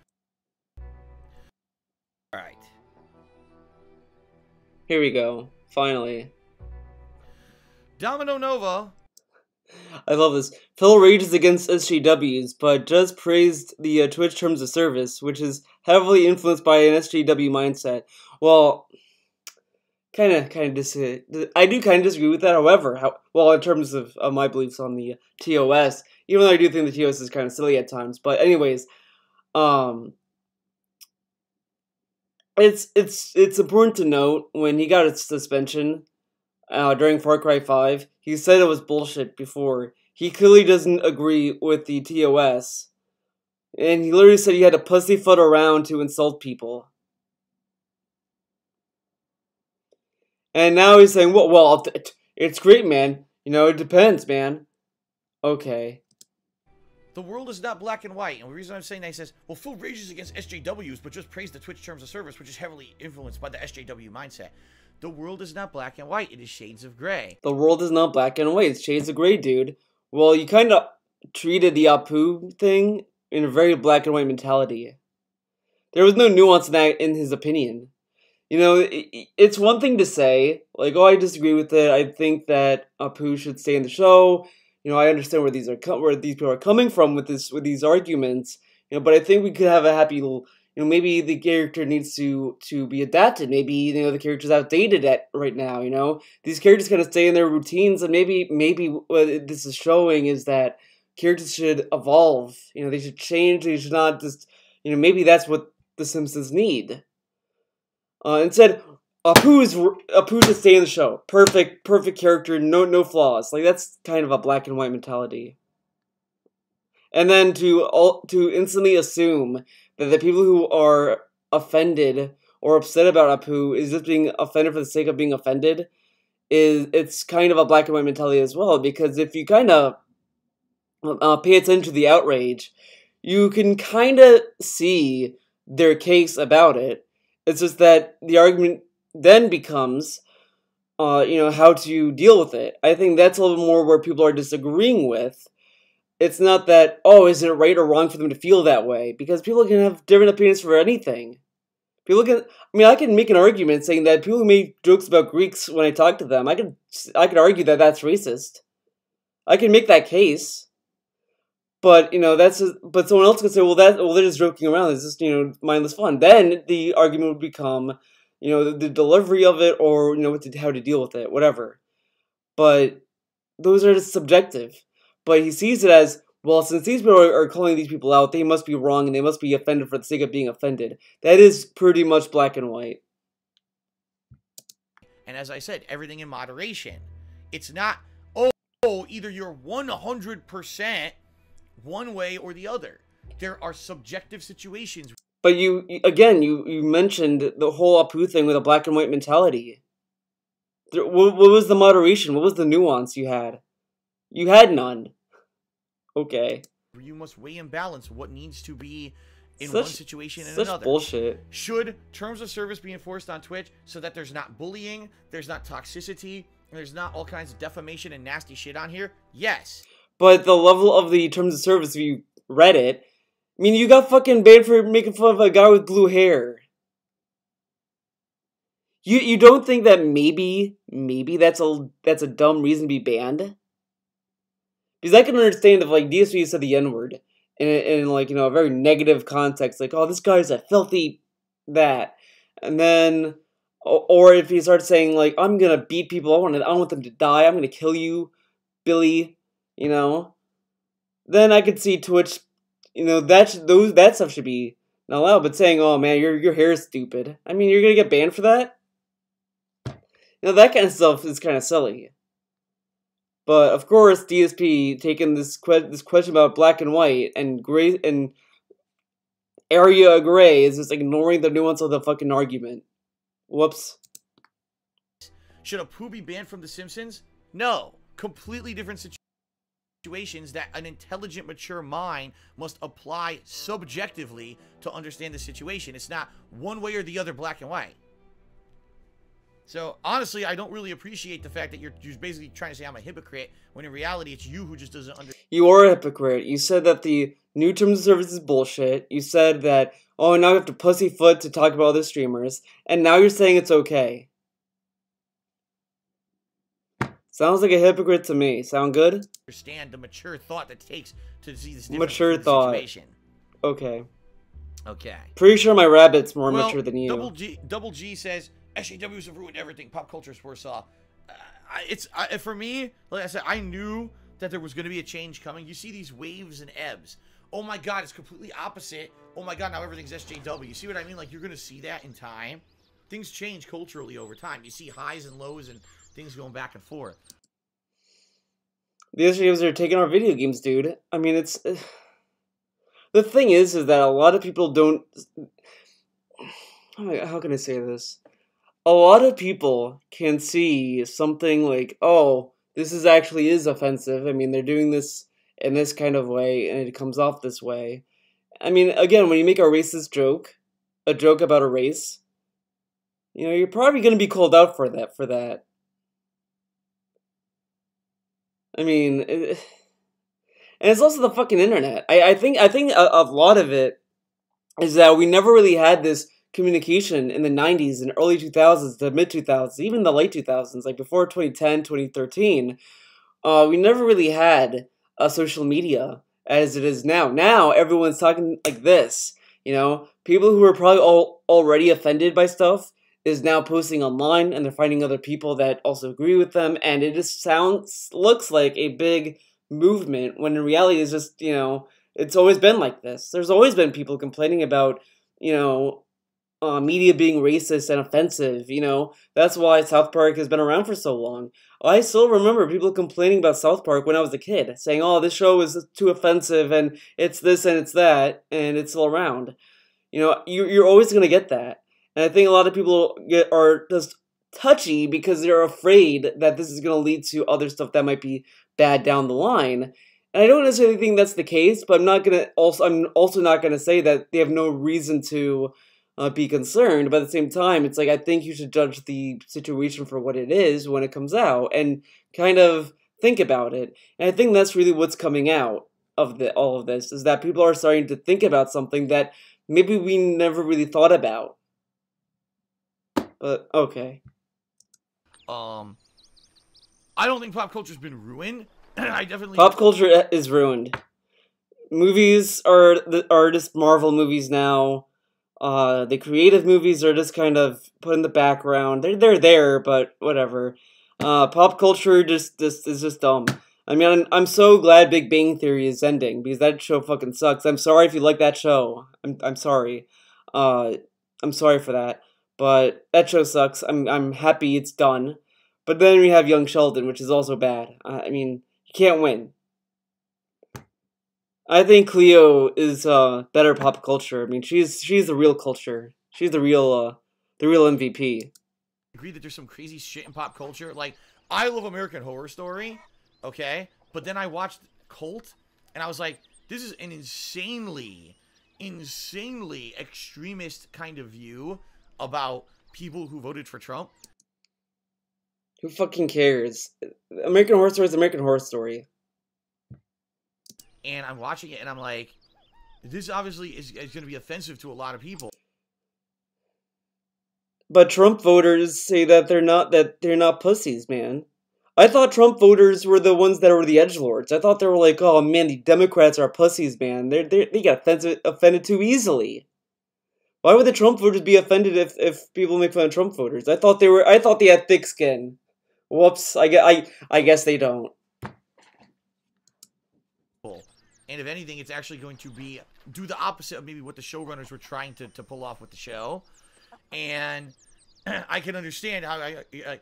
all right. Here we go. Finally. Domino Nova I love this. Phil rages against SJWs, but just praised the Twitch terms of service, which is heavily influenced by an SJW mindset. Well, kind of I do kind of disagree with that. However, in terms of my beliefs on the TOS, even though I do think the TOS is kind of silly at times. But anyways, it's important to note when he got his suspension during Far Cry 5, he said it was bullshit before. He clearly doesn't agree with the TOS, and he literally said he had to pussyfoot around to insult people. And now he's saying, well, it's great, man. You know, it depends, man. Okay. The world is not black and white, and the reason I'm saying that, he says, well, Phil rages against SJWs, but just praised the Twitch terms of service, which is heavily influenced by the SJW mindset. The world is not black and white, it is shades of gray. The world is not black and white, it's shades of gray, dude. Well, you kind of treated the Apu thing in a very black and white mentality. There was no nuance in that, in his opinion. You know, it's one thing to say, like, oh, I disagree with it, I think that Apu should stay in the show, you know, I understand where these people are coming from with these arguments, you know, but I think we could have a happy little, you know, maybe the character needs to be adapted, maybe, you know, the character's outdated right now, you know, these characters kind of stay in their routines, and maybe what this is showing is that characters should evolve, you know, they should change, they should not just, you know, maybe that's what The Simpsons need. Instead, Apu should stay in the show. Perfect character, no flaws. Like, that's kind of a black and white mentality. And then to instantly assume that the people who are offended or upset about Apu is just being offended for the sake of being offended, it's kind of a black and white mentality as well, because if you kind of pay attention to the outrage, you can kind of see their case about it. It's just that the argument then becomes, you know, how to deal with it. I think that's a little more where people are disagreeing with. It's not that, oh, is it right or wrong for them to feel that way? Because people can have different opinions for anything. I can make an argument saying that people who make jokes about Greeks when I talk to them, I could argue that that's racist. I can make that case. But, you know, but someone else could say, well, they're just joking around. It's just, you know, mindless fun. Then the argument would become, you know, the delivery of it, or, you know, how to deal with it, whatever. But those are just subjective. But he sees it as, well, since these people are calling these people out, they must be wrong, and they must be offended for the sake of being offended. That is pretty much black and white. And as I said, everything in moderation. It's not, either you're 100% one way or the other. There are subjective situations. But you mentioned the whole Apu thing with a black and white mentality. What was the moderation? What was the nuance you had? You had none. Okay. You must weigh and balance what needs to be in one situation and another. Such bullshit. Should terms of service be enforced on Twitch so that there's not bullying, there's not toxicity, there's not all kinds of defamation and nasty shit on here? Yes. But the level of the terms of service, if you read it, I mean, you got fucking banned for making fun of a guy with blue hair. You don't think that maybe that's a dumb reason to be banned? Because I can understand if, like, DSP said the N-word in like, you know, a very negative context, like, oh, this guy's a filthy that. And then, or if he starts saying, like, I'm gonna beat people, I want them to die, I'm gonna kill you, Billy. You know, then I could see Twitch, you know, that stuff should be not allowed. But saying, "Oh man, your hair is stupid," I mean, you're gonna get banned for that. You know, that kind of stuff is kind of silly. But of course, DSP taking this question about black and white and gray and area of gray is just ignoring the nuance of the fucking argument. Whoops. Should Apu be banned from The Simpsons? No, completely different situation. Situations that an intelligent, mature mind must apply subjectively to understand the situation. It's not one way or the other, black and white. So, honestly, I don't really appreciate the fact that you're basically trying to say I'm a hypocrite, when in reality, it's you who just doesn't understand. You are a hypocrite. You said that the new terms of service is bullshit. You said that, oh, now you have to pussyfoot to talk about other streamers. And now you're saying it's okay. Sounds like a hypocrite to me. Sound good? Understand the mature thought that it takes to see this Mature thought. situation. Okay. Okay. Pretty sure my rabbit's more mature than you. Double G says SJWs have ruined everything. Pop culture is worse off. For me, like I said, I knew that there was going to be a change coming. You see these waves and ebbs. Oh my God, it's completely opposite. Oh my God, now everything's SJW. You see what I mean? Like, you're going to see that in time. Things change culturally over time. You see highs and lows and things going back and forth. The SJWs are taking our video games, dude. I mean, it's... The thing is that a lot of people don't... How can I say this? A lot of people can see something like, oh, this actually is offensive. I mean, they're doing this in this kind of way, and it comes off this way. I mean, again, when you make a racist joke, a joke about a race, you know, you're probably going to be called out for that. I mean, and it's also the fucking internet. I think a lot of it is that we never really had this communication in the 90s and early 2000s, the mid 2000s, even the late 2000s, like before 2010, 2013. We never really had social media as it is now. Now everyone's talking like this. You know, people who are probably already offended by stuff is now posting online, and they're finding other people that also agree with them, and it just looks like a big movement, when in reality it's just, you know, it's always been like this. There's always been people complaining about, you know, media being racist and offensive, you know. That's why South Park has been around for so long. I still remember people complaining about South Park when I was a kid, saying, oh, this show is too offensive, and it's this and it's that, and it's still around. You know, you're always going to get that. And I think a lot of people are just touchy because they're afraid that this is going to lead to other stuff that might be bad down the line. And I don't necessarily think that's the case, but I'm also not going to say that they have no reason to be concerned. But at the same time, it's like, I think you should judge the situation for what it is when it comes out and kind of think about it. And I think that's really what's coming out of all of this, is that people are starting to think about something that maybe we never really thought about. But, okay. I don't think pop culture's been ruined. I definitely... Pop culture is ruined. Movies are just Marvel movies now. The creative movies are just kind of put in the background. They're there, but whatever. Pop culture is just dumb. I mean, I'm so glad Big Bang Theory is ending, because that show fucking sucks. I'm sorry if you like that show. I'm sorry. I'm sorry for that. But that show sucks. I'm happy it's done. But then we have Young Sheldon, which is also bad. I mean, you can't win. I think Cleo is better pop culture. I mean, she's the real culture. She's the real MVP. I agree that there's some crazy shit in pop culture. Like, I love American Horror Story, okay? But then I watched Cult, and I was like, this is an insanely extremist kind of view about people who voted for Trump. Who fucking cares? American Horror Story is American Horror Story. And I'm watching it, and I'm like, this obviously is going to be offensive to a lot of people. But Trump voters say that they're not pussies, man. I thought Trump voters were the ones that were the edgelords. I thought they were like, oh man, the Democrats are pussies, man. They get offended too easily. Why would the Trump voters be offended if people make fun of Trump voters? I thought they had thick skin. Whoops. I guess they don't. And if anything, it's actually going to do the opposite of maybe what the showrunners were trying to pull off with the show. And I can understand how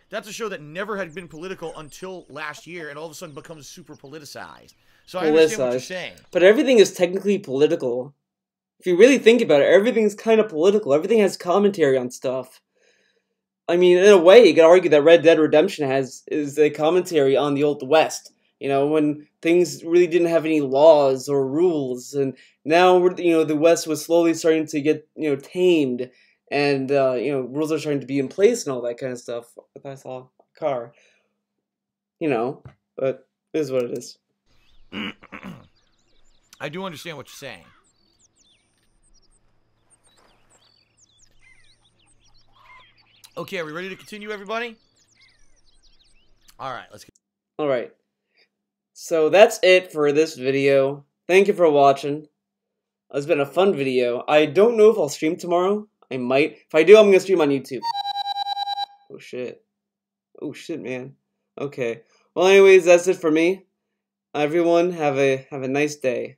that's a show that never had been political until last year, and all of a sudden becomes super politicized. So I understand what you're saying. But everything is technically political. If you really think about it, everything's kind of political. Everything has commentary on stuff. I mean, in a way, you could argue that Red Dead Redemption is a commentary on the Old West. You know, when things really didn't have any laws or rules, and now the West was slowly starting to get tamed, and rules are starting to be in place and all that kind of stuff. I saw a car, but it is what it is. I do understand what you're saying. Okay, are we ready to continue, everybody? All right, let's get... Alright. So that's it for this video. Thank you for watching. It's been a fun video. I don't know if I'll stream tomorrow. I might. If I do, I'm gonna stream on YouTube. Oh shit. Oh shit, man. Okay. Well, anyways, that's it for me. Everyone, have a nice day.